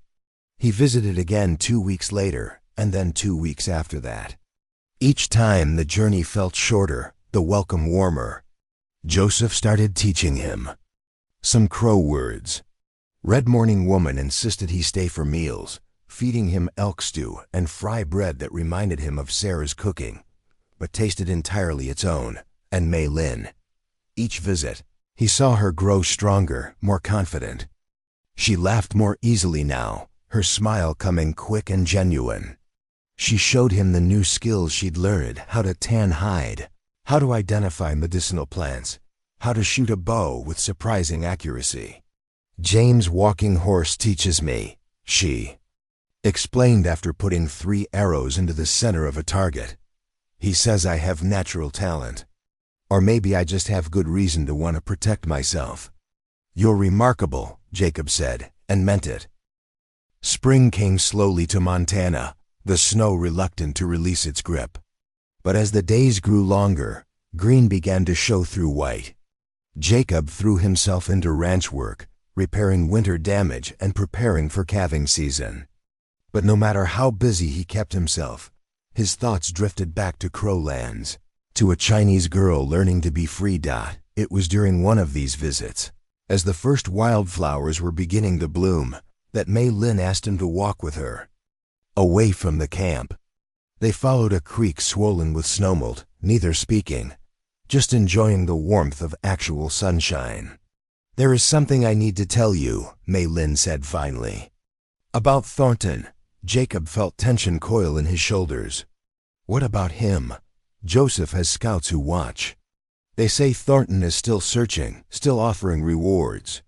Speaker 1: He visited again 2 weeks later, and then 2 weeks after that. Each time the journey felt shorter, the welcome warmer. Joseph started teaching him some Crow words. Red Morning Woman insisted he stay for meals, feeding him elk stew and fry bread that reminded him of Sarah's cooking, but tasted entirely its own, and Maylin. Each visit, he saw her grow stronger, more confident. She laughed more easily now, her smile coming quick and genuine. She showed him the new skills she'd learned, how to tan hide, how to identify medicinal plants, how to shoot a bow with surprising accuracy. James' walking horse teaches me, she explained after putting 3 arrows into the center of a target. He says I have natural talent. Or maybe I just have good reason to want to protect myself. You're remarkable, Jacob said, and meant it. Spring came slowly to Montana, the snow reluctant to release its grip. But as the days grew longer, green began to show through white. Jacob threw himself into ranch work, repairing winter damage and preparing for calving season. But no matter how busy he kept himself, his thoughts drifted back to Crowlands, to a Chinese girl learning to be free. It was during one of these visits, as the first wildflowers were beginning to bloom, that Maylin asked him to walk with her. Away from the camp. They followed a creek swollen with snowmelt, neither speaking, just enjoying the warmth of actual sunshine. There is something I need to tell you, Maylin said finally. About Thornton. Jacob felt tension coil in his shoulders. What about him? Joseph has scouts who watch. They say Thornton is still searching, still offering rewards.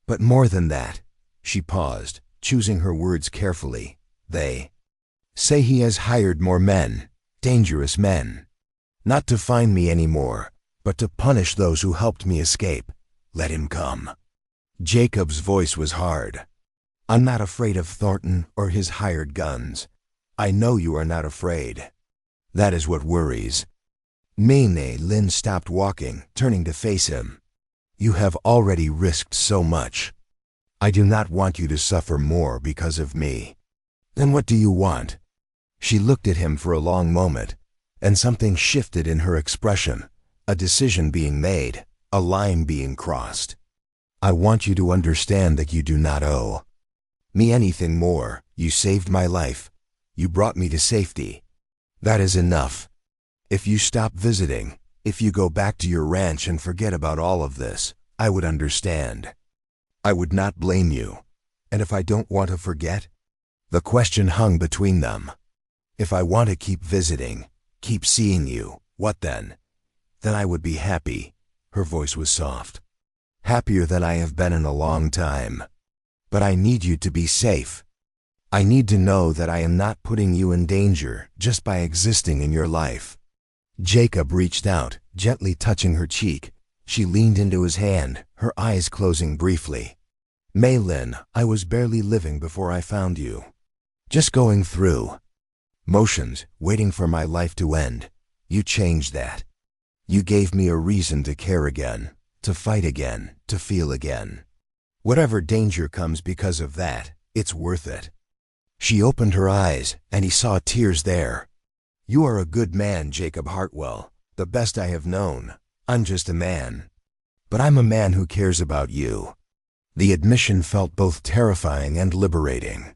Speaker 1: But more than that. She paused, choosing her words carefully. They say he has hired more men, dangerous men. Not to find me anymore, but to punish those who helped me escape. Let him come. Jacob's voice was hard. I'm not afraid of Thornton or his hired guns. I know you are not afraid. That is what worries. Maylin stopped walking, turning to face him. You have already risked so much. I do not want you to suffer more because of me. Then what do you want? She looked at him for a long moment, and something shifted in her expression, a decision being made, a line being crossed. I want you to understand that you do not owe me anything more. You saved my life. You brought me to safety. That is enough. If you stop visiting, if you go back to your ranch and forget about all of this, I would understand. I would not blame you. And if I don't want to forget? The question hung between them. If I want to keep visiting, keep seeing you, what then? Then I would be happy. Her voice was soft. Happier than I have been in a long time. But I need you to be safe. I need to know that I am not putting you in danger just by existing in your life. Jacob reached out, gently touching her cheek. She leaned into his hand, her eyes closing briefly. Maylin, I was barely living before I found you. Just going through motions, waiting for my life to end. You changed that. You gave me a reason to care again, to fight again, to feel again. Whatever danger comes because of that, it's worth it. She opened her eyes, and he saw tears there. You are a good man, Jacob Hartwell, the best I have known. I'm just a man. But I'm a man who cares about you. The admission felt both terrifying and liberating.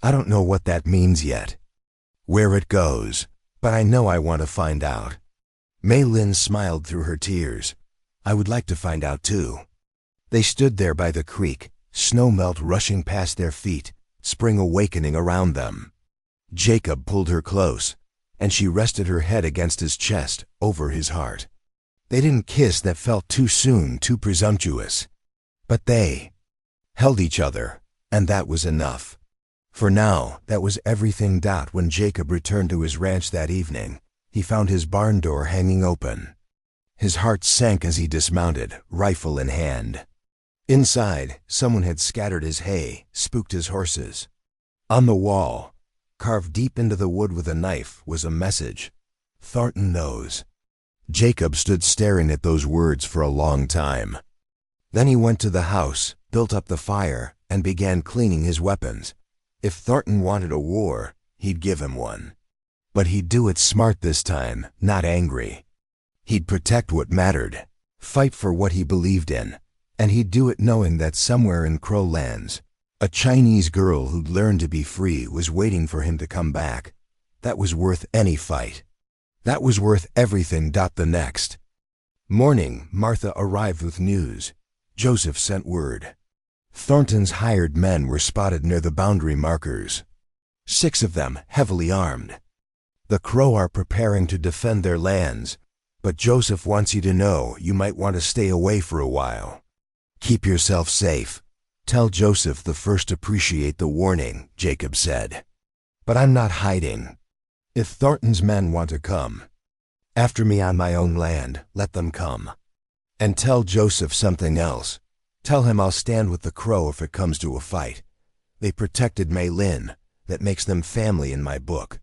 Speaker 1: I don't know what that means yet, where it goes, but I know I want to find out. Maylin smiled through her tears. I would like to find out too. They stood there by the creek, snowmelt rushing past their feet, spring awakening around them. Jacob pulled her close, and she rested her head against his chest, over his heart. They didn't kiss, that felt too soon, too presumptuous. But they held each other, and that was enough. For now, that was everything. When Jacob returned to his ranch that evening, he found his barn door hanging open. His heart sank as he dismounted, rifle in hand. Inside, someone had scattered his hay, spooked his horses. On the wall, carved deep into the wood with a knife, was a message: "Thornton knows." Jacob stood staring at those words for a long time. Then he went to the house, built up the fire, and began cleaning his weapons. If Thornton wanted a war, he'd give him one. But he'd do it smart this time, not angry. He'd protect what mattered, fight for what he believed in, and he'd do it knowing that somewhere in Crow Lands, a Chinese girl who'd learned to be free was waiting for him to come back. That was worth any fight. That was worth everything. The next morning, Martha arrived with news. Joseph sent word. Thornton's hired men were spotted near the boundary markers. 6 of them, heavily armed. The Crow are preparing to defend their lands, but Joseph wants you to know you might want to stay away for a while. Keep yourself safe. Tell Joseph the first appreciate the warning, Jacob said. But I'm not hiding. If Thornton's men want to come after me on my own land, let them come. And tell Joseph something else. Tell him I'll stand with the Crow if it comes to a fight. They protected Maylin. That makes them family in my book.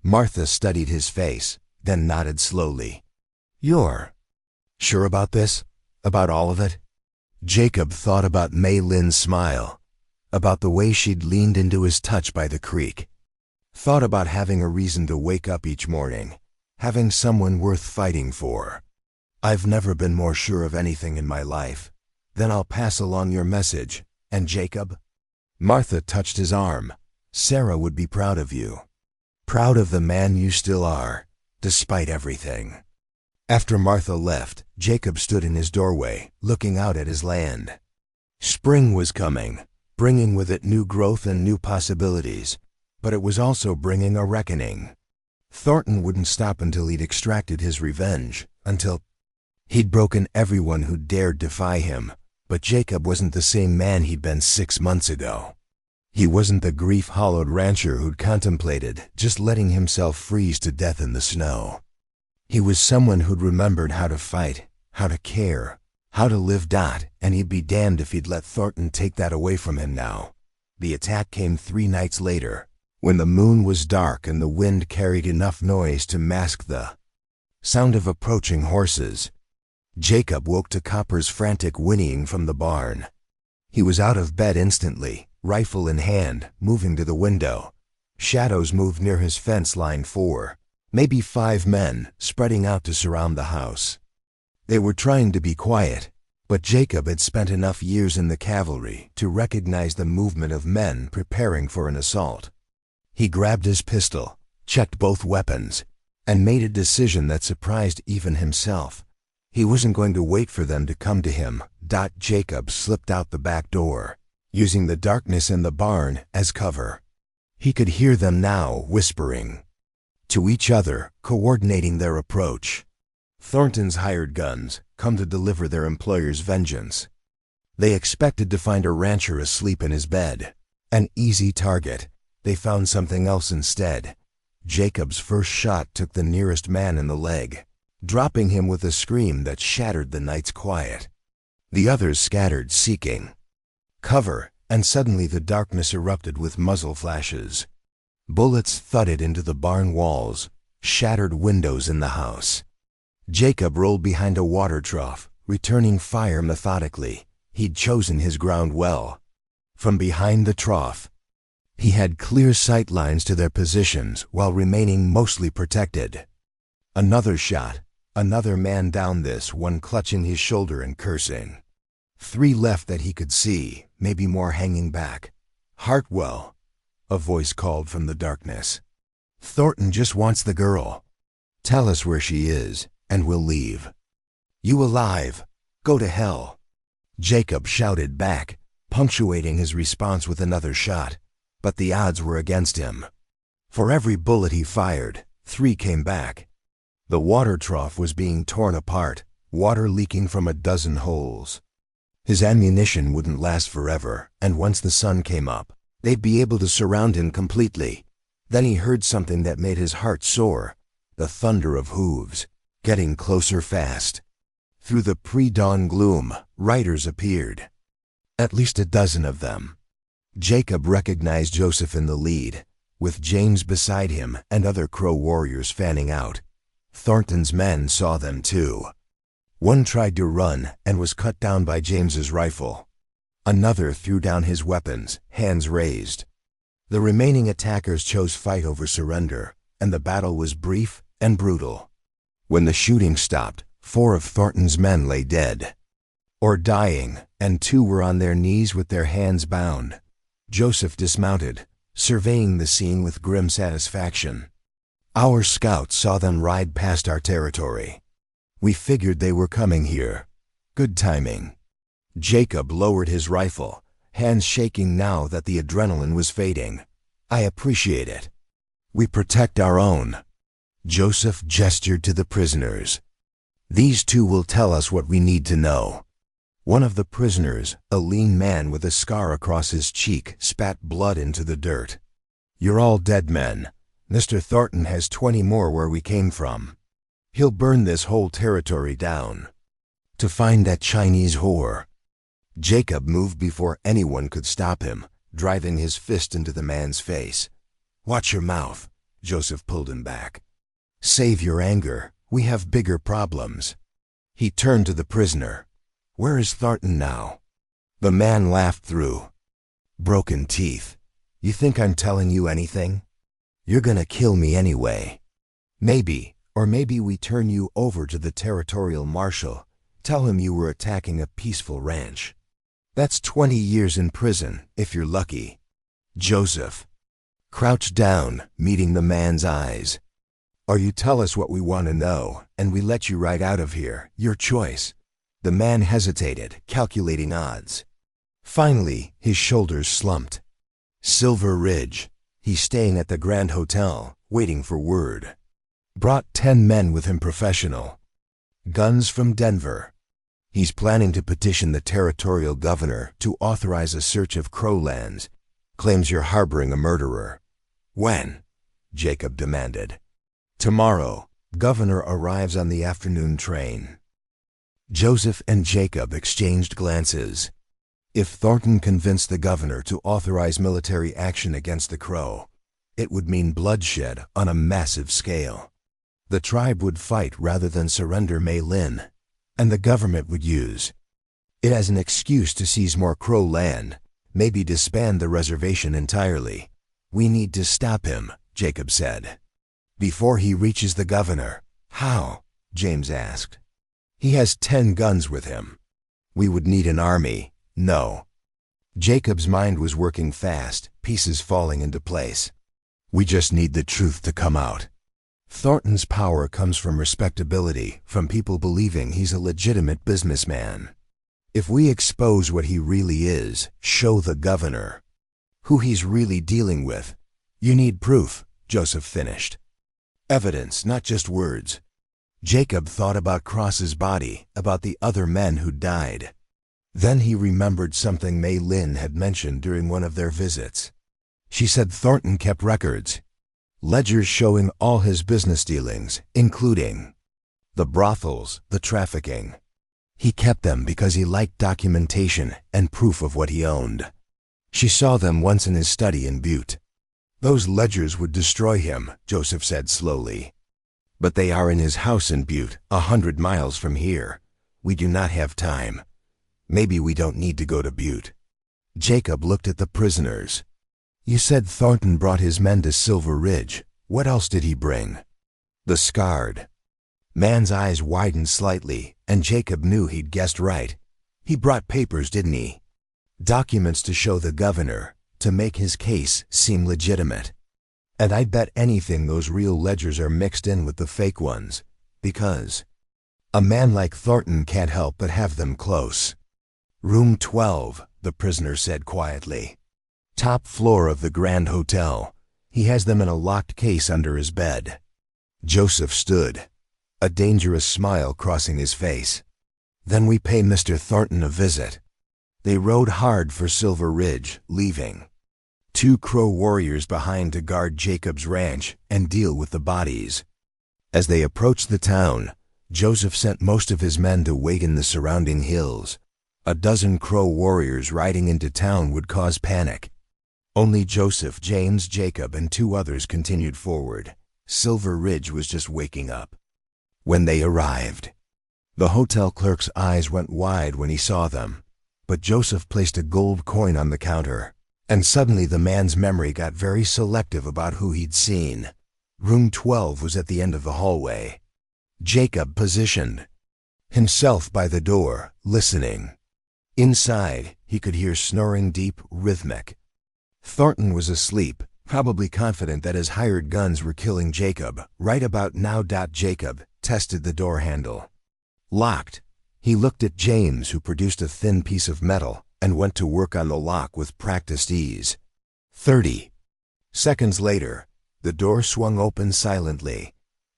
Speaker 1: Martha studied his face, then nodded slowly. You're sure about this? About all of it? Jacob thought about Maylin's smile, about the way she'd leaned into his touch by the creek. Thought about having a reason to wake up each morning, having someone worth fighting for. I've never been more sure of anything in my life. Then I'll pass along your message. And Jacob? Martha touched his arm. Sarah would be proud of you. Proud of the man you still are, despite everything. After Martha left, Jacob stood in his doorway, looking out at his land. Spring was coming, bringing with it new growth and new possibilities, but it was also bringing a reckoning. Thornton wouldn't stop until he'd extracted his revenge, until he'd broken everyone who dared defy him. But Jacob wasn't the same man he'd been 6 months ago. He wasn't the grief-hollowed rancher who'd contemplated just letting himself freeze to death in the snow. He was someone who'd remembered how to fight, how to care, how to live. And he'd be damned if he'd let Thornton take that away from him now. The attack came 3 nights later, when the moon was dark and the wind carried enough noise to mask the sound of approaching horses. Jacob woke to Copper's frantic whinnying from the barn. He was out of bed instantly, rifle in hand, moving to the window. Shadows moved near his fence line. 4, maybe 5 men, spreading out to surround the house. They were trying to be quiet, but Jacob had spent enough years in the cavalry to recognize the movement of men preparing for an assault. He grabbed his pistol, checked both weapons, and made a decision that surprised even himself. He wasn't going to wait for them to come to him. Jacob slipped out the back door, using the darkness in the barn as cover. He could hear them now, whispering to each other, coordinating their approach. Thornton's hired guns, come to deliver their employer's vengeance. They expected to find a rancher asleep in his bed. An easy target. They found something else instead. Jacob's first shot took the nearest man in the leg, dropping him with a scream that shattered the night's quiet. The others scattered, seeking cover, and suddenly the darkness erupted with muzzle flashes. Bullets thudded into the barn walls, shattered windows in the house. Jacob rolled behind a water trough, returning fire methodically. He'd chosen his ground well. From behind the trough, he had clear sight lines to their positions while remaining mostly protected. Another shot. Another man down, this one clutching his shoulder and cursing. 3 left that he could see, maybe more hanging back. Hartwell, a voice called from the darkness. Thornton just wants the girl. Tell us where she is, and we'll leave. You alive? Go to hell. Jacob shouted back, punctuating his response with another shot, but the odds were against him. For every bullet he fired, 3 came back. The water trough was being torn apart, water leaking from a dozen holes. His ammunition wouldn't last forever, and once the sun came up, they'd be able to surround him completely. Then he heard something that made his heart soar, the thunder of hooves, getting closer fast. Through the pre-dawn gloom, riders appeared. At least a dozen of them. Jacob recognized Joseph in the lead, with James beside him and other Crow warriors fanning out. Thornton's men saw them too. One tried to run and was cut down by James's rifle. Another threw down his weapons, hands raised. The remaining attackers chose fight over surrender, and the battle was brief and brutal. When the shooting stopped, 4 of Thornton's men lay dead, or dying, and 2 were on their knees with their hands bound. Joseph dismounted, surveying the scene with grim satisfaction. Our scouts saw them ride past our territory. We figured they were coming here. Good timing. Jacob lowered his rifle, hands shaking now that the adrenaline was fading. I appreciate it. We protect our own. Joseph gestured to the prisoners. These 2 will tell us what we need to know. One of the prisoners, a lean man with a scar across his cheek, spat blood into the dirt. You're all dead men. Mr. Thornton has 20 more where we came from. He'll burn this whole territory down. To find that Chinese whore. Jacob moved before anyone could stop him, driving his fist into the man's face. Watch your mouth. Joseph pulled him back. Save your anger. We have bigger problems. He turned to the prisoner. Where is Thornton now? The man laughed through broken teeth. You think I'm telling you anything? You're gonna kill me anyway. Maybe. Or maybe we turn you over to the territorial marshal. Tell him you were attacking a peaceful ranch. That's 20 years in prison, if you're lucky. Joseph crouched down, meeting the man's eyes. Or you tell us what we want to know, and we let you right out of here. Your choice. The man hesitated, calculating odds. Finally, his shoulders slumped. Silver Ridge. He's staying at the Grand Hotel, waiting for word. Brought 10 men with him, professional. Guns from Denver. He's planning to petition the territorial governor to authorize a search of Crow lands. Claims you're harboring a murderer. When? Jacob demanded. Tomorrow. Governor arrives on the afternoon train. Joseph and Jacob exchanged glances. If Thornton convinced the governor to authorize military action against the Crow, it would mean bloodshed on a massive scale. The tribe would fight rather than surrender Maylin, and the government would use it as an excuse to seize more Crow land, maybe disband the reservation entirely. We need to stop him, Jacob said. Before he reaches the governor. How? James asked. He has 10 guns with him. We would need an army. No. Jacob's mind was working fast, pieces falling into place. We just need the truth to come out. Thornton's power comes from respectability, from people believing he's a legitimate businessman. If we expose what he really is, show the governor who he's really dealing with. You need proof, Joseph finished. Evidence, not just words. Jacob thought about Cross's body, about the other men who died. Then he remembered something Maylin had mentioned during one of their visits. She said Thornton kept records. Ledgers showing all his business dealings, including the brothels, the trafficking. He kept them because he liked documentation and proof of what he owned. She saw them once in his study in Butte. Those ledgers would destroy him, Joseph said slowly. But they are in his house in Butte, 100 miles from here. We do not have time. Maybe we don't need to go to Butte. Jacob looked at the prisoners. You said Thornton brought his men to Silver Ridge. What else did he bring? The scarred man's eyes widened slightly, and Jacob knew he'd guessed right. He brought papers, didn't he? Documents to show the governor, to make his case seem legitimate. And I bet anything those real ledgers are mixed in with the fake ones, because a man like Thornton can't help but have them close. Room 12, the prisoner said quietly. Top floor of the Grand Hotel. He has them in a locked case under his bed. Joseph stood. a dangerous smile crossing his face. "Then we pay Mr. Thornton a visit." They rode hard for Silver Ridge, leaving 2 Crow warriors behind to guard Jacob's ranch and deal with the bodies. As they approached the town, Joseph sent most of his men to wait in the surrounding hills. A dozen Crow warriors riding into town would cause panic. Only Joseph, James, Jacob, and 2 others continued forward. Silver Ridge was just waking up. When they arrived, the hotel clerk's eyes went wide when he saw them, but Joseph placed a gold coin on the counter, and suddenly the man's memory got very selective about who he'd seen. Room 12 was at the end of the hallway. Jacob positioned himself by the door, listening. Inside, he could hear snoring deep, rhythmic. Thornton was asleep, probably confident that his hired guns were killing Jacob. Right about now. Jacob tested the door handle. Locked. He looked at James, who produced a thin piece of metal and went to work on the lock with practiced ease. 30 seconds later, the door swung open silently.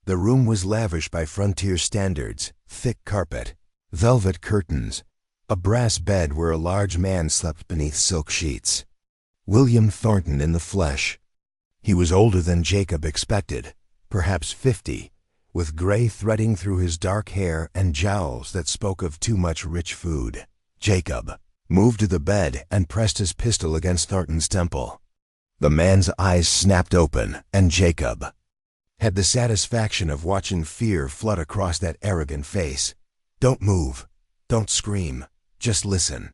Speaker 1: The room was lavish by frontier standards: thick carpet, velvet curtains, a brass bed where a large man slept beneath silk sheets. William Thornton in the flesh. He was older than Jacob expected, perhaps 50, with gray threading through his dark hair and jowls that spoke of too much rich food. Jacob moved to the bed and pressed his pistol against Thornton's temple. The man's eyes snapped open, and Jacob had the satisfaction of watching fear flood across that arrogant face. "Don't move. Don't scream. Just listen."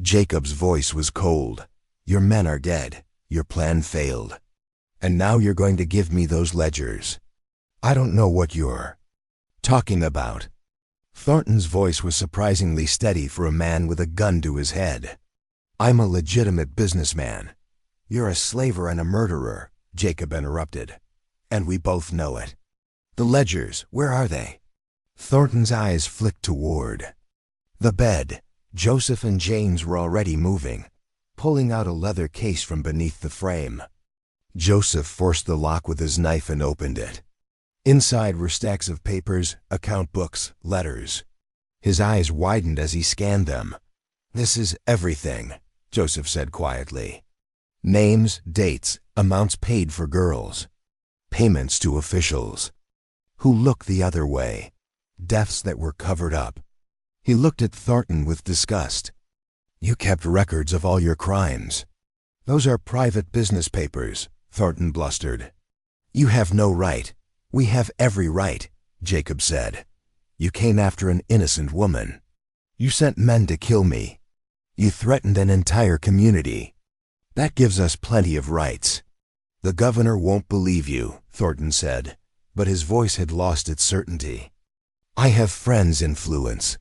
Speaker 1: Jacob's voice was cold. "Your men are dead. Your plan failed. And now you're going to give me those ledgers. I don't know what you're talking about." Thornton's voice was surprisingly steady for a man with a gun to his head. "I'm a legitimate businessman." "You're a slaver and a murderer," Jacob interrupted. "And we both know it." "The ledgers, where are they?" Thornton's eyes flicked toward the bed. Joseph and James were already moving, pulling out a leather case from beneath the frame. Joseph forced the lock with his knife and opened it. Inside were stacks of papers, account books, letters. His eyes widened as he scanned them. "This is everything," Joseph said quietly. "Names, dates, amounts paid for girls, payments to officials who look the other way, deaths that were covered up." He looked at Thornton with disgust. "You kept records of all your crimes." "Those are private business papers," Thornton blustered. "You have no right." "We have every right," Jacob said. "You came after an innocent woman. You sent men to kill me. You threatened an entire community. That gives us plenty of rights." "The governor won't believe you," Thornton said, but his voice had lost its certainty. "I have friends' influence.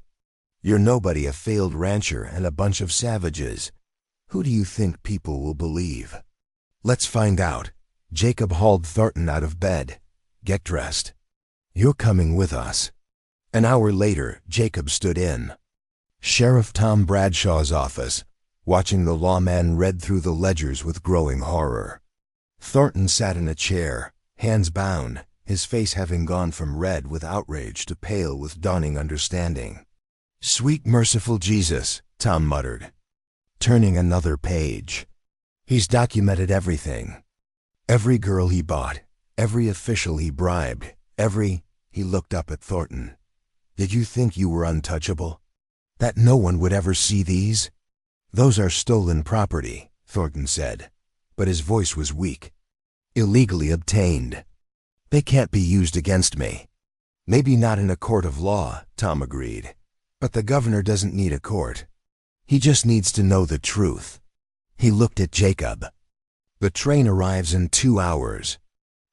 Speaker 1: You're nobody, a failed rancher and a bunch of savages. Who do you think people will believe?" "Let's find out." Jacob hauled Thornton out of bed. "Get dressed. You're coming with us." An hour later, Jacob stood in Sheriff Tom Bradshaw's office, watching the lawman read through the ledgers with growing horror. Thornton sat in a chair, hands bound, his face having gone from red with outrage to pale with dawning understanding. "Sweet merciful Jesus," Tom muttered, turning another page. "He's documented everything. Every girl he bought, every official he bribed, He looked up at Thornton. "Did you think you were untouchable? That no one would ever see these?" "Those are stolen property," Thornton said, but his voice was weak. "Illegally obtained. They can't be used against me." "Maybe not in a court of law," Tom agreed. "But the governor doesn't need a court. He just needs to know the truth." He looked at Jacob. "The train arrives in 2 hours.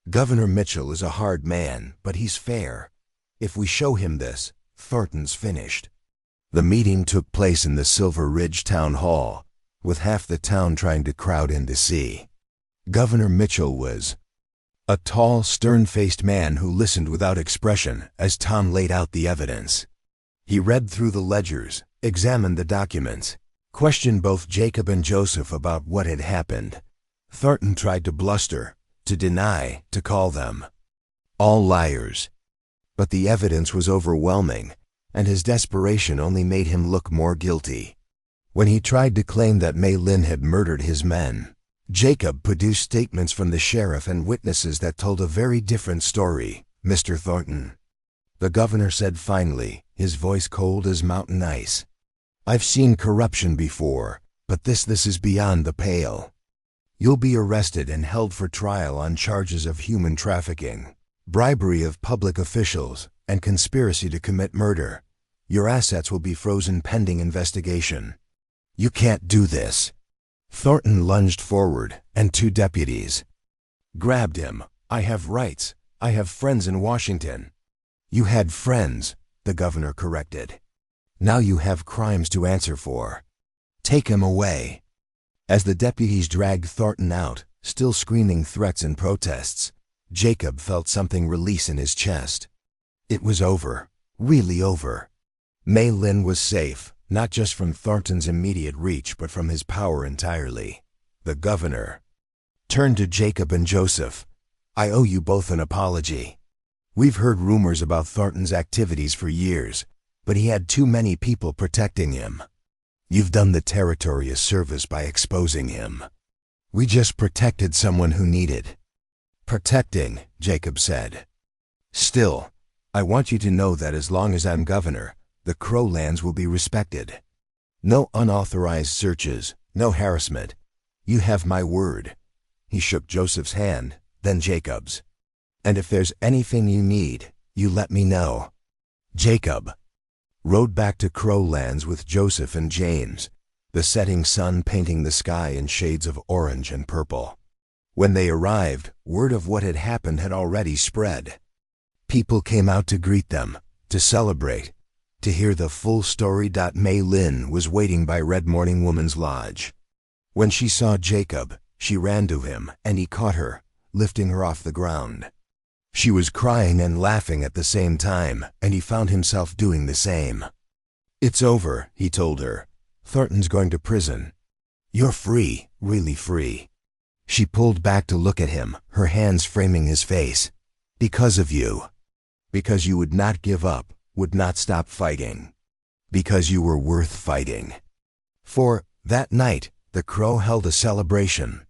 Speaker 1: Governor Mitchell is a hard man, but he's fair. If we show him this, Thornton's finished." The meeting took place in the Silver Ridge Town Hall, with half the town trying to crowd in to see. Governor Mitchell was a tall, stern-faced man who listened without expression as Tom laid out the evidence. He read through the ledgers, examined the documents, questioned both Jacob and Joseph about what had happened. Thornton tried to bluster, to deny, to call them all liars. But the evidence was overwhelming, and his desperation only made him look more guilty. When he tried to claim that Maylin had murdered his men, Jacob produced statements from the sheriff and witnesses that told a very different story. "Mr. Thornton," the governor said finally, his voice cold as mountain ice, "I've seen corruption before, but this is beyond the pale. You'll be arrested and held for trial on charges of human trafficking, bribery of public officials, and conspiracy to commit murder. Your assets will be frozen pending investigation. You can't do this." Thornton lunged forward, and 2 deputies grabbed him. "I have rights. I have friends in Washington." "You had friends," the governor corrected. "Now you have crimes to answer for. Take him away." As the deputies dragged Thornton out, still screaming threats and protests, Jacob felt something release in his chest. It was over. Really over. Maylin was safe, not just from Thornton's immediate reach, but from his power entirely. The governor turned to Jacob and Joseph. "I owe you both an apology. We've heard rumors about Thornton's activities for years, but he had too many people protecting him. You've done the territory a service by exposing him. We just protected someone who needed protecting," Jacob said. "Still, I want you to know that as long as I'm governor, the Crow lands will be respected. No unauthorized searches, no harassment. You have my word." He shook Joseph's hand, then Jacob's. "And if there's anything you need, you let me know." Jacob rode back to Crow lands with Joseph and James, the setting sun painting the sky in shades of orange and purple. When they arrived, word of what had happened had already spread. People came out to greet them, to celebrate, to hear the full story. Maylin was waiting by Red Morning Woman's Lodge. When she saw Jacob, she ran to him, and he caught her, lifting her off the ground. She was crying and laughing at the same time, and he found himself doing the same. "It's over," he told her. "Thornton's going to prison. You're free, really free." She pulled back to look at him, her hands framing his face. "Because of you. Because you would not give up, would not stop fighting. Because you were worth fighting." For that night, the Crow held a celebration.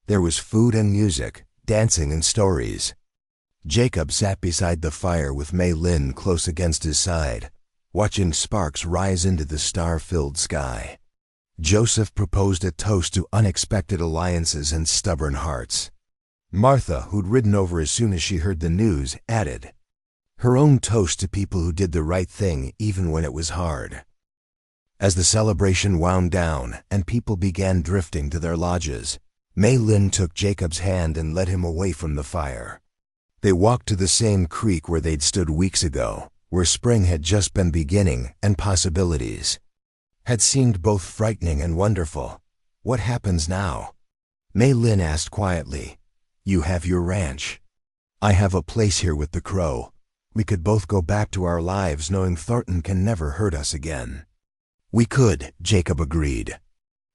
Speaker 1: There was food and music, dancing and stories. Jacob sat beside the fire with Maylin close against his side, watching sparks rise into the star-filled sky. Joseph proposed a toast to unexpected alliances and stubborn hearts. Martha, who'd ridden over as soon as she heard the news, added her own toast to people who did the right thing even when it was hard. As the celebration wound down and people began drifting to their lodges, Maylin took Jacob's hand and led him away from the fire. They walked to the same creek where they'd stood weeks ago, where spring had just been beginning and possibilities had seemed both frightening and wonderful. "What happens now?" Maylin asked quietly. "You have your ranch. I have a place here with the Crow. We could both go back to our lives knowing Thornton can never hurt us again." "We could," Jacob agreed.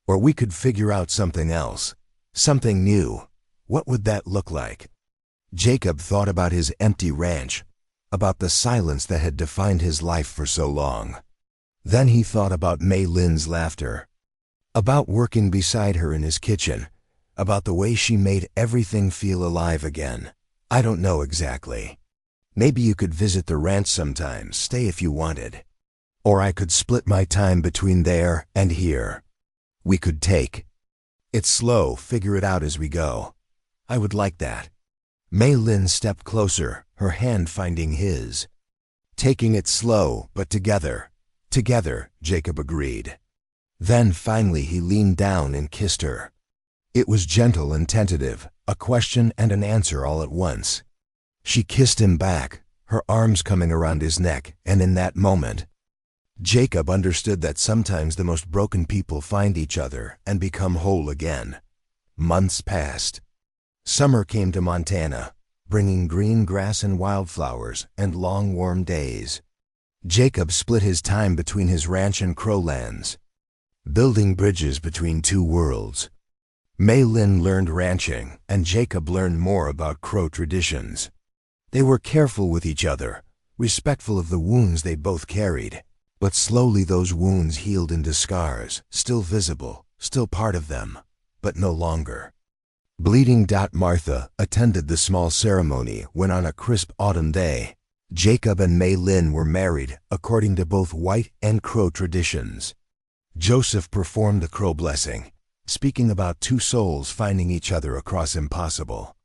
Speaker 1: "Or we could figure out something else, something new. What would that look like?" Jacob thought about his empty ranch, about the silence that had defined his life for so long. Then he thought about Maylin's laughter, about working beside her in his kitchen, about the way she made everything feel alive again. "I don't know exactly. Maybe you could visit the ranch sometimes, stay if you wanted. Or I could split my time between there and here. We could take it slow, figure it out as we go. I would like that." Maylin stepped closer, her hand finding his. "Taking it slow, but together." "Together," Jacob agreed. Then finally he leaned down and kissed her. It was gentle and tentative, a question and an answer all at once. She kissed him back, her arms coming around his neck, and in that moment, Jacob understood that sometimes the most broken people find each other and become whole again. Months passed. Summer came to Montana, bringing green grass and wildflowers and long warm days. Jacob split his time between his ranch and Crow lands, building bridges between two worlds. Maylin learned ranching, and Jacob learned more about Crow traditions. They were careful with each other, respectful of the wounds they both carried. But slowly those wounds healed into scars, still visible, still part of them, but no longer. Bleeding Martha attended the small ceremony when on a crisp autumn day, Jacob and Maylin were married according to both white and Crow traditions. Joseph performed the Crow blessing, speaking about two souls finding each other across impossible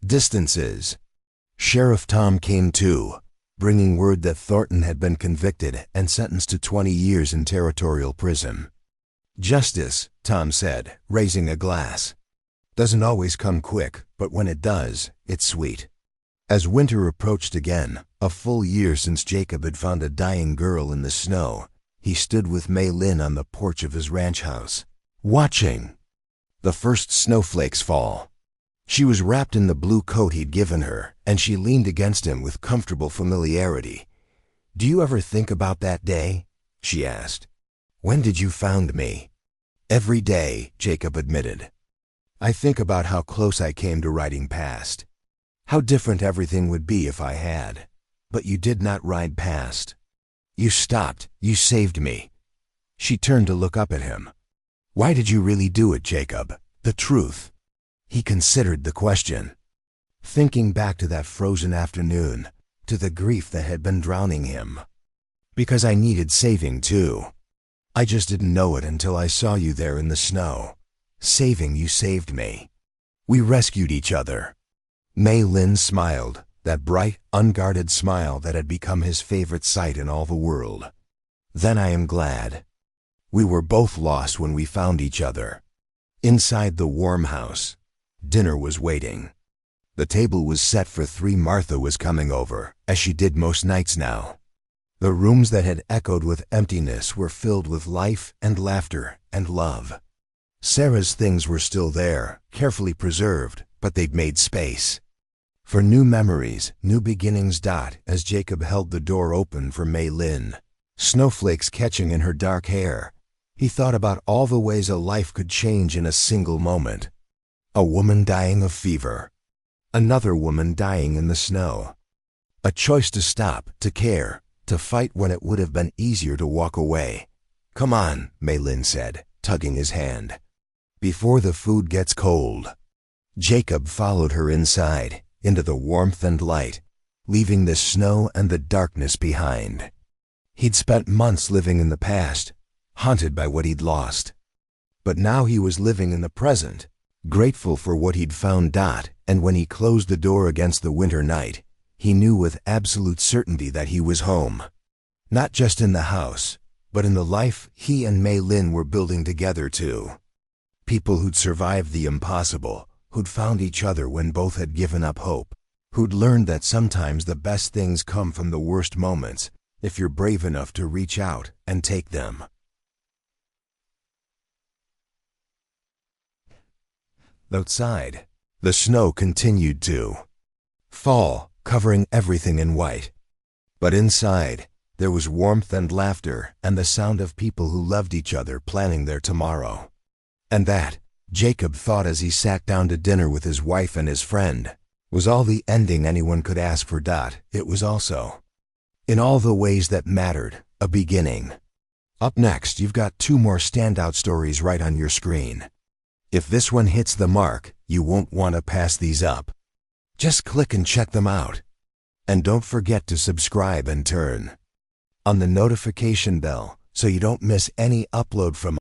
Speaker 1: distances. Sheriff Tom came too, bringing word that Thornton had been convicted and sentenced to 20 years in territorial prison. Justice, Tom said, raising a glass. Doesn't always come quick, but when it does, it's sweet. As winter approached again, a full year since Jacob had found a dying girl in the snow, he stood with Maylin on the porch of his ranch house, watching the first snowflakes fall. She was wrapped in the blue coat he'd given her, and she leaned against him with comfortable familiarity. "Do you ever think about that day?" she asked. "When did you found me?" "Every day," Jacob admitted. "I think about how close I came to riding past. How different everything would be if I had. But you did not ride past. You stopped. You saved me." She turned to look up at him. "Why did you really do it, Jacob? The truth?" He considered the question, thinking back to that frozen afternoon, to the grief that had been drowning him. "Because I needed saving too. I just didn't know it until I saw you there in the snow. Saving you saved me. We rescued each other." Maylin smiled, that bright, unguarded smile that had become his favorite sight in all the world. "Then I am glad. We were both lost when we found each other." Inside the warm house, dinner was waiting. The table was set for 3. Martha was coming over, as she did most nights now. The rooms that had echoed with emptiness were filled with life and laughter and love. Sarah's things were still there, carefully preserved, but they'd made space for new memories, new beginnings. As Jacob held the door open for Maylin, snowflakes catching in her dark hair, he thought about all the ways a life could change in a single moment. A woman dying of fever. Another woman dying in the snow. A choice to stop, to care, to fight when it would have been easier to walk away. "Come on," Maylin said, tugging his hand. "Before the food gets cold." Jacob followed her inside, into the warmth and light, leaving the snow and the darkness behind. He'd spent months living in the past, haunted by what he'd lost. But now he was living in the present, grateful for what he'd found. And when he closed the door against the winter night, he knew with absolute certainty that he was home. Not just in the house, but in the life he and Maylin were building together too. People who'd survived the impossible, who'd found each other when both had given up hope, who'd learned that sometimes the best things come from the worst moments, if you're brave enough to reach out and take them. Outside, the snow continued to fall, covering everything in white. But inside, there was warmth and laughter and the sound of people who loved each other planning their tomorrow. And that, Jacob thought as he sat down to dinner with his wife and his friend, was all the ending anyone could ask for. It was also, in all the ways that mattered, a beginning. Up next, you've got 2 more standout stories right on your screen. If this one hits the mark, you won't want to pass these up. Just click and check them out. And don't forget to subscribe and turn on the notification bell so you don't miss any upload from